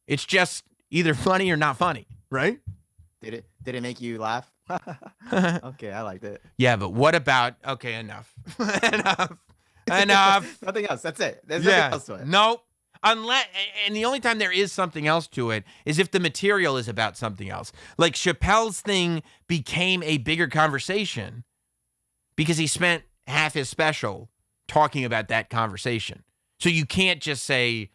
it's just either funny or not funny, right? Did it make you laugh? Okay, I liked it. Yeah, but what about, okay, enough. Enough. Nothing else. That's it. There's nothing else to it. Nope. And the only time there is something else to it is if the material is about something else. Like Chappelle's thing became a bigger conversation because he spent half his special talking about that conversation. So you can't just say,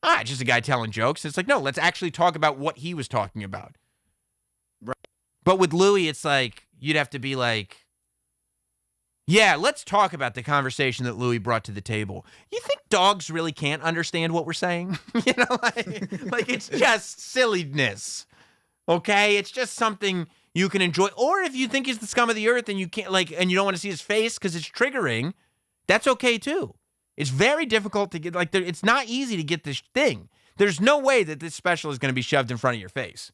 it's just a guy telling jokes. It's like, no, let's actually talk about what he was talking about. Right. But with Louie, it's like, you'd have to be like, yeah, let's talk about the conversation that Louie brought to the table. You think dogs really can't understand what we're saying? Like it's just silliness. Okay? It's just something you can enjoy. Or if you think he's the scum of the earth and you can't and you don't want to see his face because it's triggering, that's okay too. It's very difficult to get, it's not easy to get this thing. There's no way that this special is going to be shoved in front of your face.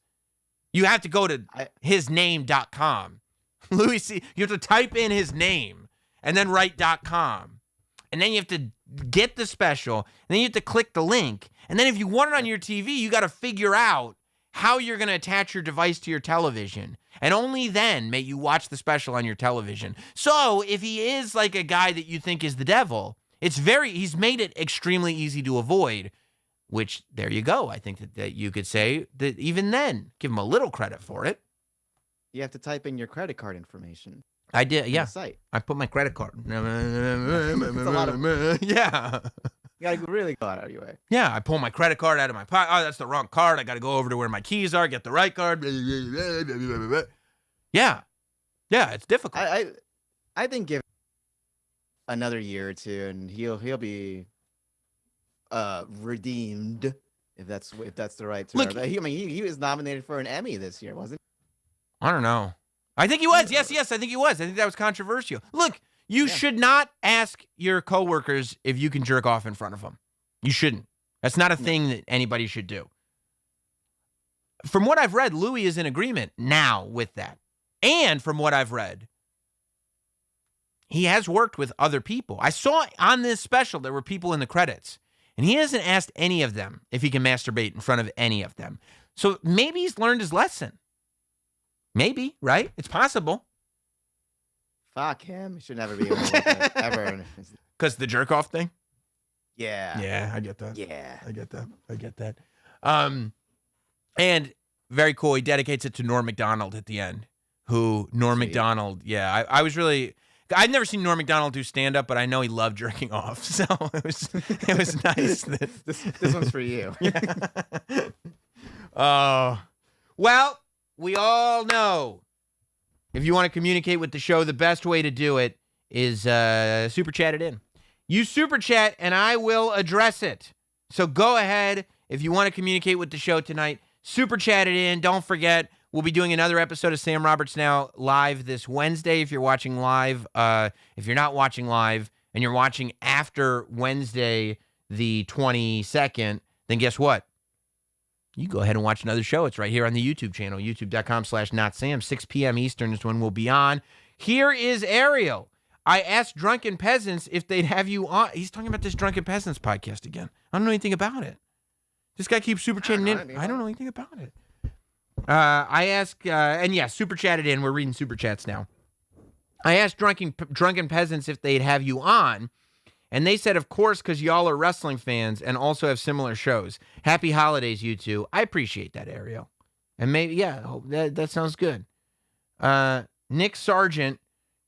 You have to go to hisname.com. Louis C. You have to type in his name and then write .com. And then you have to get the special. And then you have to click the link. And then if you want it on your TV, you got to figure out how you're going to attach your device to your television. And only then may you watch the special on your television. So if he is like a guy that you think is the devil, he's made it extremely easy to avoid, which there you go. I think that you could say that even then, give him a little credit for it. You have to type in your credit card information. I did, yeah. Site. I put my credit card. It's a lot of. Yeah. You gotta really go out of your way. Yeah, I pull my credit card out of my pocket. Oh, that's the wrong card. I got to go over to where my keys are, get the right card. Yeah, it's difficult. I think give another year or two, and he'll be redeemed, if that's the right term. Look, he was nominated for an Emmy this year, wasn't he? I don't know. I think he was. Yes, I think he was. I think that was controversial. Look, you should not ask your coworkers if you can jerk off in front of them. You shouldn't. That's not a thing that anybody should do. From what I've read, Louie is in agreement now with that. And from what I've read, he has worked with other people. I saw on this special there were people in the credits, and he hasn't asked any of them if he can masturbate in front of any of them. So maybe he's learned his lesson. Maybe, right? It's possible. Fuck him. He should never be able to look at ever. Because the jerk-off thing? Yeah. Yeah, I get that. Yeah. I get that. And very cool, he dedicates it to Norm Macdonald at the end, who Norm Macdonald, yeah, I was really, I'd never seen Norm Macdonald do stand-up, but I know he loved jerking off, so it was nice. That, this one's for you. Yeah. Well, we all know if you want to communicate with the show, the best way to do it is super chat it in. You super chat, and I will address it. So go ahead if you want to communicate with the show tonight. Super chat it in. Don't forget, we'll be doing another episode of Sam Roberts Now live this Wednesday if you're watching live. If you're not watching live and you're watching after Wednesday the 22nd, then guess what? You go ahead and watch another show. It's right here on the YouTube channel, youtube.com/NotSam. 6 p.m. Eastern is when we'll be on. Here is Ariel. I asked Drunken Peasants if they'd have you on. He's talking about this Drunken Peasants podcast again. I don't know anything about it. This guy keeps super chatting in. I don't know anything about it. I asked, and yeah, super chatted in. We're reading super chats now. I asked Drunken Peasants if they'd have you on, and they said, of course, because y'all are wrestling fans and also have similar shows. Happy holidays, you two. I appreciate that, Ariel. And maybe, yeah, that sounds good. Nick Sargent,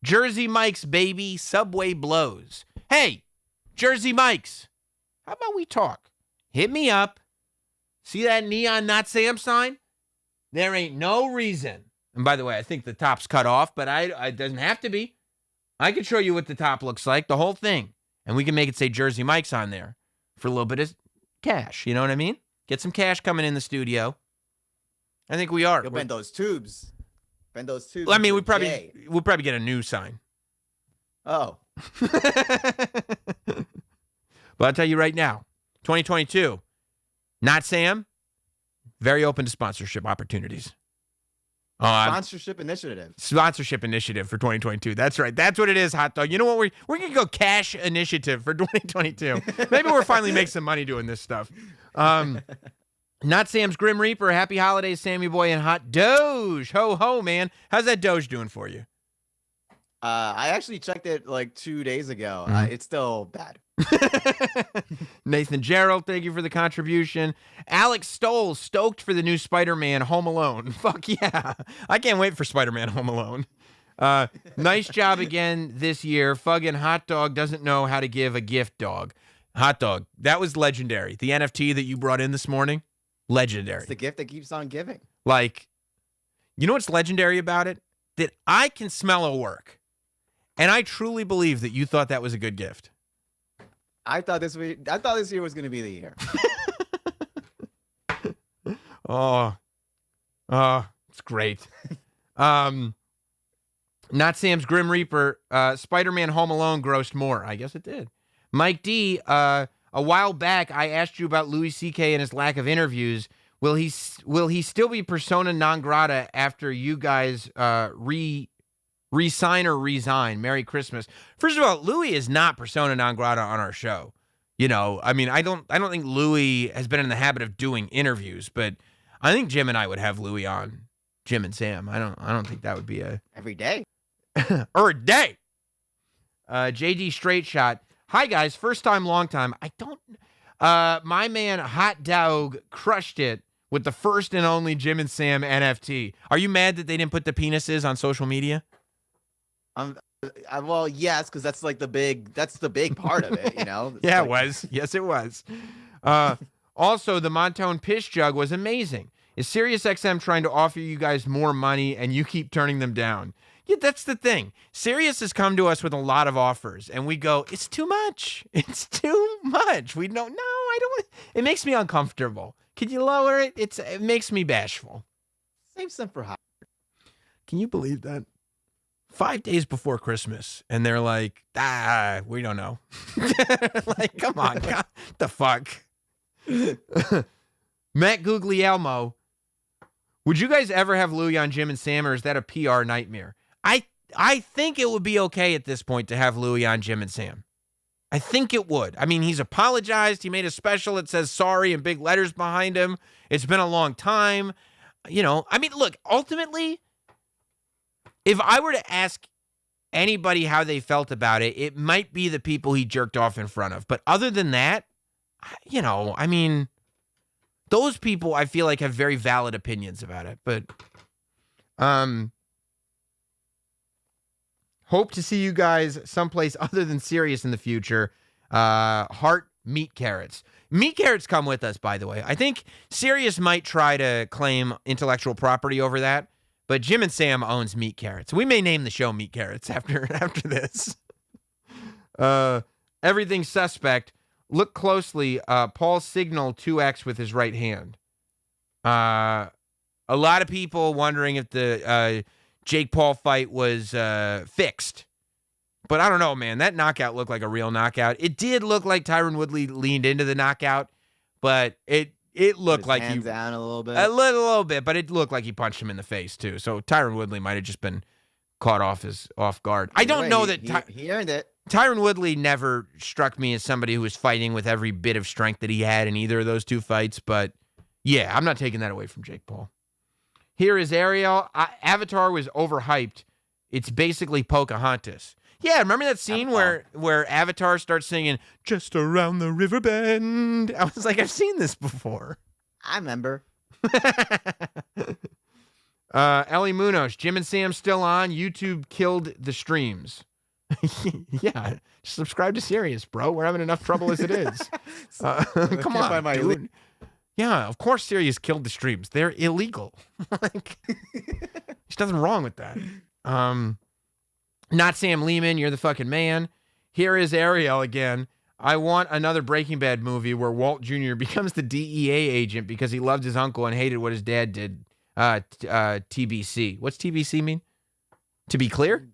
Jersey Mike's, baby, Subway blows. Hey, Jersey Mike's, how about we talk? Hit me up. See that neon Not Sam sign? There ain't no reason. And by the way, I think the top's cut off, but it doesn't have to be. I can show you what the top looks like, the whole thing. And we can make it say Jersey Mike's on there for a little bit of cash. You know what I mean? Get some cash coming in the studio. I think we are. You'll bend those tubes. Bend those tubes. Well, I mean, we'll probably get a new sign. Oh. But I'll tell you right now, 2022, Not Sam, very open to sponsorship opportunities. Sponsorship initiative. Sponsorship initiative for 2022. That's right. That's what it is, Hot Dog. You know what? We're going to go cash initiative for 2022. Maybe we're finally make some money doing this stuff. Not Sam's Grim Reaper. Happy holidays, Sammy Boy and Hot Doge. Ho, ho, man. How's that Doge doing for you? I actually checked it like 2 days ago. It's still bad. Nathan Gerald, thank you for the contribution. Alex Stoll, stoked for the new Spider-Man Home Alone. Fuck yeah. I can't wait for Spider-Man Home Alone. Nice job again this year. Fuggin' Hot Dog doesn't know how to give a gift, dog. Hot Dog, that was legendary. The NFT that you brought in this morning, legendary. It's the gift that keeps on giving. Like, you know what's legendary about it? That I can smell a work. And I truly believe that you thought that was a good gift. I thought this year was going to be the year. It's great. Not Sam's Grim Reaper. Spider-Man Home Alone grossed more. I guess it did. Mike D, a while back, I asked you about Louis C.K. and his lack of interviews. Will he still be persona non grata after you guys resign or resign? Merry Christmas. First of all, Louie is not persona non grata on our show. You know, I mean, I don't think Louie has been in the habit of doing interviews, but I think Jim and I would have Louie on. Jim and Sam. I don't think that would be every day. or a day. JD Straight Shot. Hi guys, first time, long time. My man Hot Dog crushed it with the first and only Jim and Sam NFT. Are you mad that they didn't put the penises on social media? Well, yes, because that's the big part of it, you know? Yeah, it was. Yes, it was. Also, the Montone Piss Jug was amazing. Is SiriusXM trying to offer you guys more money and you keep turning them down? Yeah, that's the thing. Sirius has come to us with a lot of offers, and we go, it's too much. It's too much. We don't, no, I don't. It makes me uncomfortable. Can you lower it? It makes me bashful. Save some for Howard. Can you believe that? 5 days before Christmas, and they're like, we don't know. Like, come on, God, the fuck. Matt Guglielmo, would you guys ever have Louie on Jim and Sam, or is that a PR nightmare? I think it would be okay at this point to have Louie on Jim and Sam. I think it would. I mean, he's apologized. He made a special that says sorry in big letters behind him. It's been a long time. You know, I mean, look, ultimately, if I were to ask anybody how they felt about it, it might be the people he jerked off in front of. But other than that, you know, I mean, those people I feel like have very valid opinions about it. But hope to see you guys someplace other than Sirius in the future. Heart meat carrots. Meat carrots come with us, by the way. I think Sirius might try to claim intellectual property over that, but Jim and Sam owns meat carrots. We may name the show Meat Carrots after this. Everything suspect. Look closely. Paul signaled 2X with his right hand. A lot of people wondering if the Jake Paul fight was fixed. But I don't know, man. That knockout looked like a real knockout. It did look like Tyron Woodley leaned into the knockout, but it looked like hands down a little bit. A little bit, but it looked like he punched him in the face too. So Tyron Woodley might have just been caught off guard. I don't know that he earned it. Tyron Woodley never struck me as somebody who was fighting with every bit of strength that he had in either of those two fights. But yeah, I'm not taking that away from Jake Paul. Here is Ariel. Avatar was overhyped. It's basically Pocahontas. Yeah, remember that scene where Avatar starts singing, "Just Around the River Bend"? I was like, I've seen this before. I remember. Ellie Munoz, Jim and Sam still on. YouTube killed the streams. Yeah, subscribe to Sirius, bro. We're having enough trouble as it is. Come on, dude. Yeah, of course Sirius killed the streams. They're illegal. Like, there's nothing wrong with that. Not Sam Lehman, you're the fucking man. Here is Ariel again. I want another Breaking Bad movie where Walt Jr. becomes the DEA agent because he loved his uncle and hated what his dad did. TBC. What's TBC mean? To be clear?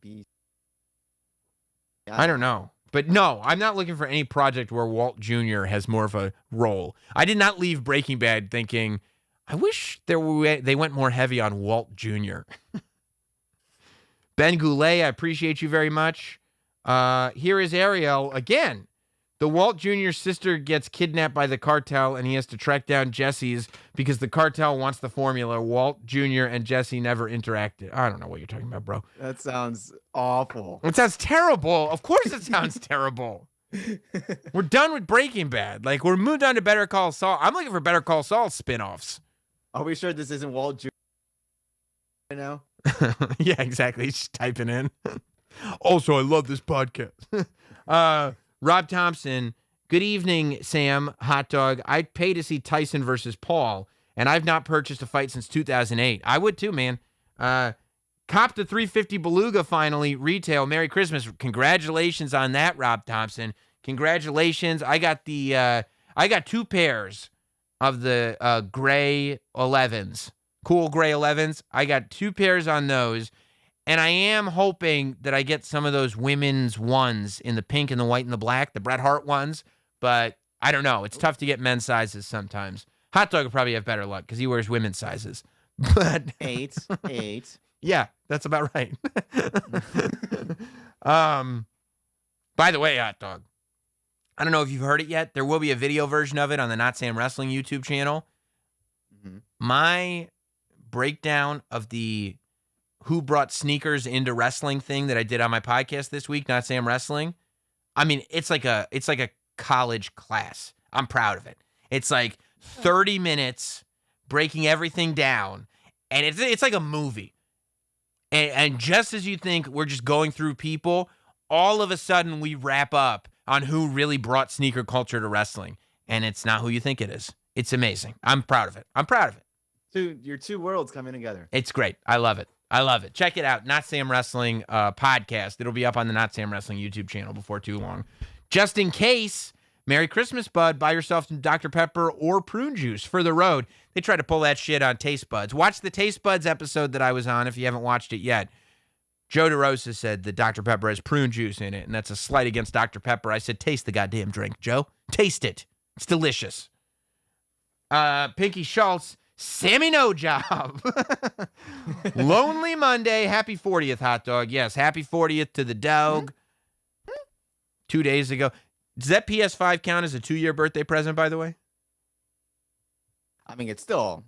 I don't know. But no, I'm not looking for any project where Walt Jr. has more of a role. I did not leave Breaking Bad thinking, I wish they went more heavy on Walt Jr. Ben Goulet, I appreciate you very much. Here is Ariel again. The Walt Jr. sister gets kidnapped by the cartel and he has to track down Jesse's because the cartel wants the formula. Walt Jr. and Jesse never interacted. I don't know what you're talking about, bro. That sounds awful. It sounds terrible. Of course it sounds terrible. We're done with Breaking Bad. Like, we're moved on to Better Call Saul. I'm looking for Better Call Saul spinoffs. Are we sure this isn't Walt Jr. right now? Yeah, exactly. He's just typing in. Also, I love this podcast. Rob Thompson, good evening, Sam, hot dog. I'd pay to see Tyson versus Paul, and I've not purchased a fight since 2008. I would too, man. Cop the 350 Beluga finally, retail. Merry Christmas. Congratulations on that, Rob Thompson. Congratulations. I got two pairs of the gray 11s. Cool gray 11s. I got two pairs on those. And I am hoping that I get some of those women's ones in the pink and the white and the black, the Bret Hart ones. But I don't know. It's tough to get men's sizes sometimes. Hot Dog will probably have better luck because he wears women's sizes. But 8. Yeah, that's about right. By the way, Hot Dog, I don't know if you've heard it yet. There will be a video version of it on the Notsam Wrestling YouTube channel. Mm-hmm. My breakdown of the who brought sneakers into wrestling thing that I did on my podcast this week, Notsam Wrestling. I mean, it's like a college class. I'm proud of it. It's like 30 minutes breaking everything down, and it's like a movie. And just as you think we're just going through people, all of a sudden we wrap up on who really brought sneaker culture to wrestling, and it's not who you think it is. It's amazing. I'm proud of it. Your two worlds coming together. It's great. I love it. Check it out. Notsam Wrestling podcast. It'll be up on the Notsam Wrestling YouTube channel before too long. Just in case, Merry Christmas, bud. Buy yourself some Dr. Pepper or prune juice for the road. They try to pull that shit on Taste Buds. Watch the Taste Buds episode that I was on if you haven't watched it yet. Joe DeRosa said that Dr. Pepper has prune juice in it, and that's a slight against Dr. Pepper. I said, taste the goddamn drink, Joe. Taste it. It's delicious. Pinky Schultz, Sammy No Job. Lonely Monday. Happy 40th, hot dog. Yes, happy 40th to the dog. 2 days ago. Does that PS5 count as a 2-year birthday present, by the way? I mean, it's still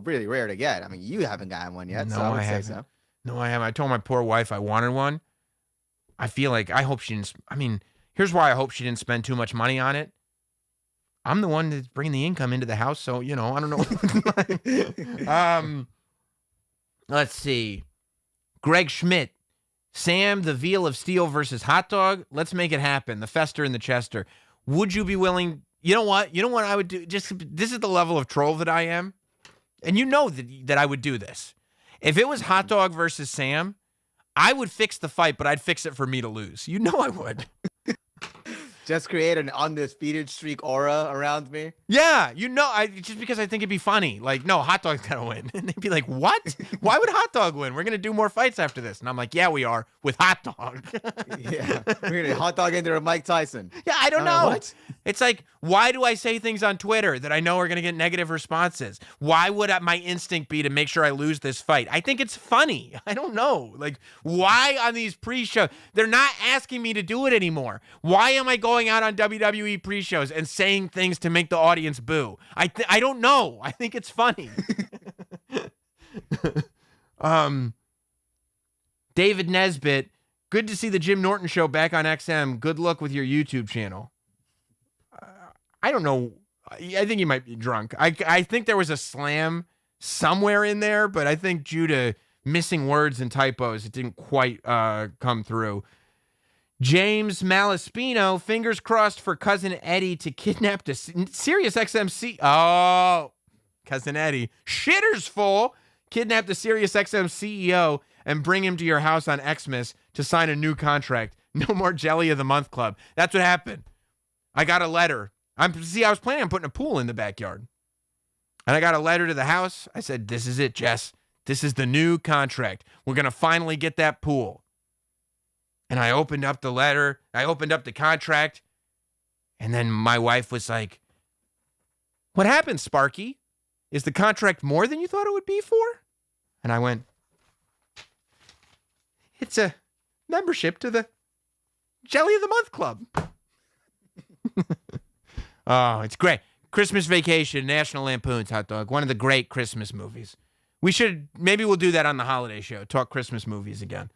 really rare to get. I mean, you haven't gotten one yet, No, so I would I say haven't. so. No, I haven't. I told my poor wife I wanted one. I feel like I hope she didn't. I mean, here's why I hope she didn't spend too much money on it. I'm the one that's bringing the income into the house, so, I don't know. Let's see. Greg Schmidt. Sam, the veal of steel versus hot dog. Let's make it happen. The Fester and the Chester. Would you be willing? You know what? You know what I would do? This is the level of troll that I am. And you know that I would do this. If it was hot dog versus Sam, I would fix the fight, but I'd fix it for me to lose. You know I would. Just create an undisputed streak aura around me. Yeah, just because I think it'd be funny. Like, no, hot dog's gonna win. And they'd be like, what? Why would hot dog win? We're gonna do more fights after this. And I'm like, yeah, we are, with hot dog. Yeah, we're gonna hot dog into a Mike Tyson. Yeah, I don't know. What? It's like, why do I say things on Twitter that I know are gonna get negative responses? Why would my instinct be to make sure I lose this fight? I think it's funny. I don't know. Like, why on these pre-shows? They're not asking me to do it anymore. Why am I going out on WWE pre-shows and saying things to make the audience boo? I don't know. I think it's funny. David Nesbitt, good to see the Jim Norton show back on XM. Good luck with your YouTube channel. I don't know. I think he might be drunk. I think there was a slam somewhere in there, but I think due to missing words and typos, it didn't quite come through. James Malaspino, fingers crossed for Cousin Eddie to kidnap the SiriusXM Oh, Cousin Eddie. Shitter's full. Kidnap the SiriusXM CEO and bring him to your house on Xmas to sign a new contract. No more Jelly of the Month Club. That's what happened. I got a letter. I was planning on putting a pool in the backyard. And I got a letter to the house. I said, this is it, Jess. This is the new contract. We're going to finally get that pool. And I opened up the letter. I opened up the contract. And then my wife was like, what happened, Sparky? Is the contract more than you thought it would be for? And I went, it's a membership to the Jelly of the Month Club. Oh, it's great. Christmas Vacation, National Lampoon's Hot Dog. One of the great Christmas movies. Maybe we'll do that on the holiday show. Talk Christmas movies again.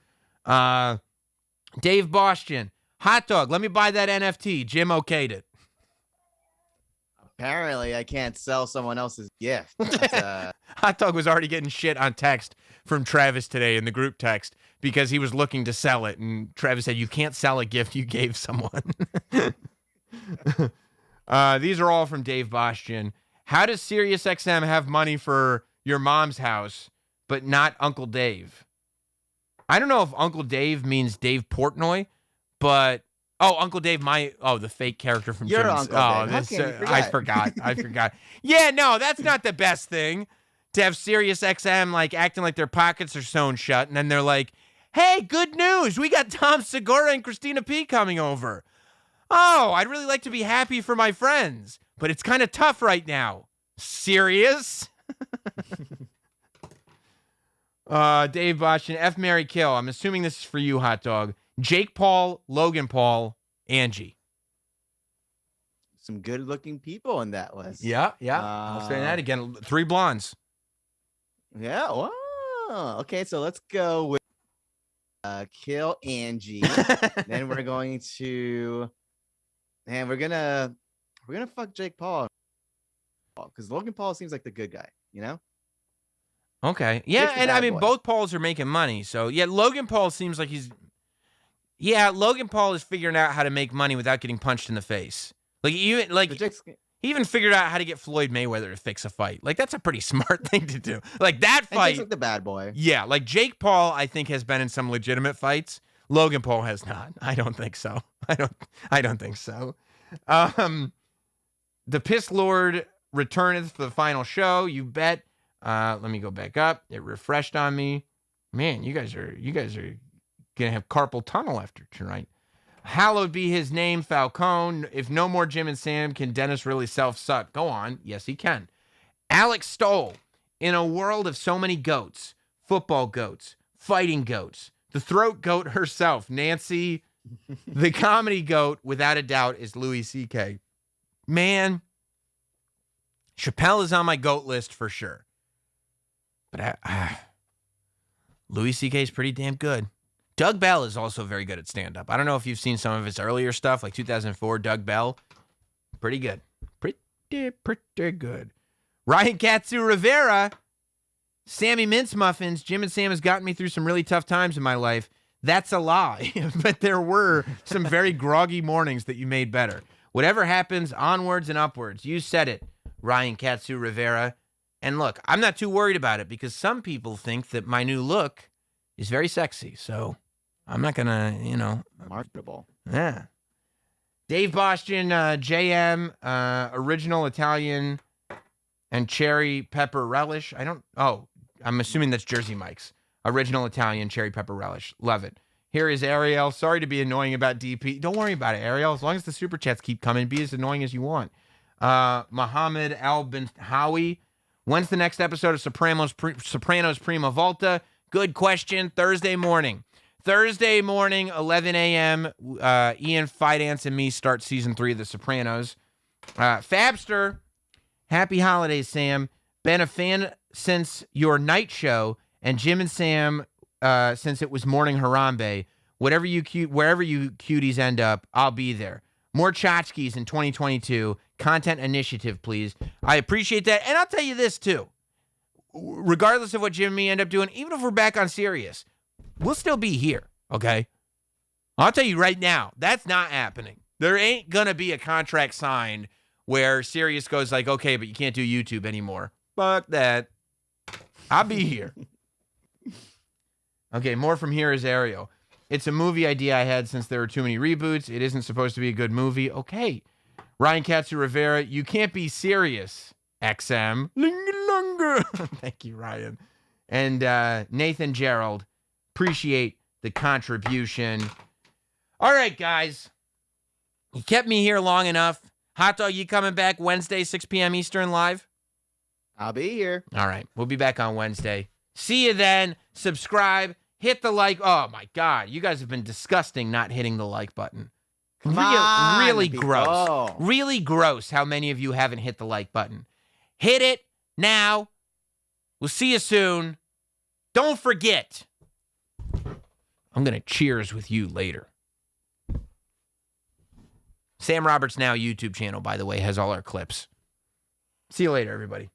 Dave Bostian, hot dog, let me buy that NFT. Jim okayed it. Apparently, I can't sell someone else's gift. Hot dog was already getting shit on text from Travis today in the group text because he was looking to sell it. And Travis said, you can't sell a gift you gave someone. These are all from Dave Bostian. How does SiriusXM have money for your mom's house, but not Uncle Dave? I don't know if Uncle Dave means Dave Portnoy, but Uncle Dave, the fake character from Your Jim's. Uncle Dave. How can you forget? I forgot. Yeah, no, that's not the best thing to have SiriusXM like acting like their pockets are sewn shut, and then they're like, "Hey, good news! We got Tom Segura and Christina P coming over. Oh, I'd really like to be happy for my friends, but it's kind of tough right now. Serious?" Dave Bostian, F, Mary, Kill. I'm assuming this is for you, hot dog. Jake Paul, Logan Paul, Angie. Some good-looking people in that list. Yeah. I'll say that again. 3 blondes. Yeah. Wow. Okay, so let's go with kill Angie. Then we're going to, and we're gonna fuck Jake Paul because Logan Paul seems like the good guy, you know. Okay. Yeah, and I mean, boy. both Pauls are making money. So, yeah, Logan Paul seems like Logan Paul is figuring out how to make money without getting punched in the face. He even figured out how to get Floyd Mayweather to fix a fight. Like, that's a pretty smart thing to do. Like, that fight. Jake's like the bad boy. Yeah, like Jake Paul, I think, has been in some legitimate fights. Logan Paul has not. I don't think so. I don't think so. The Piss Lord returneth for the final show. You bet. Let me go back up. It refreshed on me. Man, you guys are gonna have carpal tunnel after tonight. Hallowed be his name, Falcone. If no more Jim and Sam, can Dennis really self-suck? Go on. Yes, he can. Alex Stoll. In a world of so many goats, football goats, fighting goats, the throat goat herself, Nancy, the comedy goat, without a doubt, is Louis C.K. Man, Chappelle is on my goat list for sure. But Louis C.K. is pretty damn good. Doug Bell is also very good at stand-up. I don't know if you've seen some of his earlier stuff, like 2004, Doug Bell. Pretty good. Pretty good. Ryan Katsu Rivera, Sammy Mince Muffins. Jim and Sam has gotten me through some really tough times in my life. That's a lie. But there were some very groggy mornings that you made better. Whatever happens, onwards and upwards. You said it, Ryan Katsu Rivera. And look, I'm not too worried about it because some people think that my new look is very sexy. So I'm not going to, Marketable. Yeah. Dave Boston, JM, original Italian and cherry pepper relish. I'm assuming that's Jersey Mike's. Original Italian cherry pepper relish. Love it. Here is Ariel. Sorry to be annoying about DP. Don't worry about it, Ariel. As long as the super chats keep coming, be as annoying as you want. Muhammad Al Bin Howie. When's the next episode of Sopranos Prima Volta? Good question. Thursday morning. 11 a.m. Ian Fidance and me start season 3 of The Sopranos. Fabster. Happy holidays, Sam. Been a fan since your night show, and Jim and Sam since it was morning Harambe. Wherever you cuties end up, I'll be there. More tchotchkes in 2022. Content initiative, please. I appreciate that. And I'll tell you this, too. Regardless of what Jim and me end up doing, even if we're back on Sirius, we'll still be here, okay? I'll tell you right now, that's not happening. There ain't going to be a contract signed where Sirius goes like, okay, but you can't do YouTube anymore. Fuck that. I'll be here. Okay, more from Here is Ariel. It's a movie idea I had since there were too many reboots. It isn't supposed to be a good movie. Okay. Ryan Katsu Rivera, you can't be serious, XM. Linga. Thank you, Ryan. And Nathan Gerald, appreciate the contribution. All right, guys. You kept me here long enough. Hot Dog, you coming back Wednesday, 6 p.m. Eastern live? I'll be here. All right. We'll be back on Wednesday. See you then. Subscribe. Hit the like. Oh, my God. You guys have been disgusting not hitting the like button. Really gross. Really gross how many of you haven't hit the like button. Hit it now. We'll see you soon. Don't forget. I'm going to cheers with you later. Sam Roberts Now YouTube channel, by the way, has all our clips. See you later, everybody.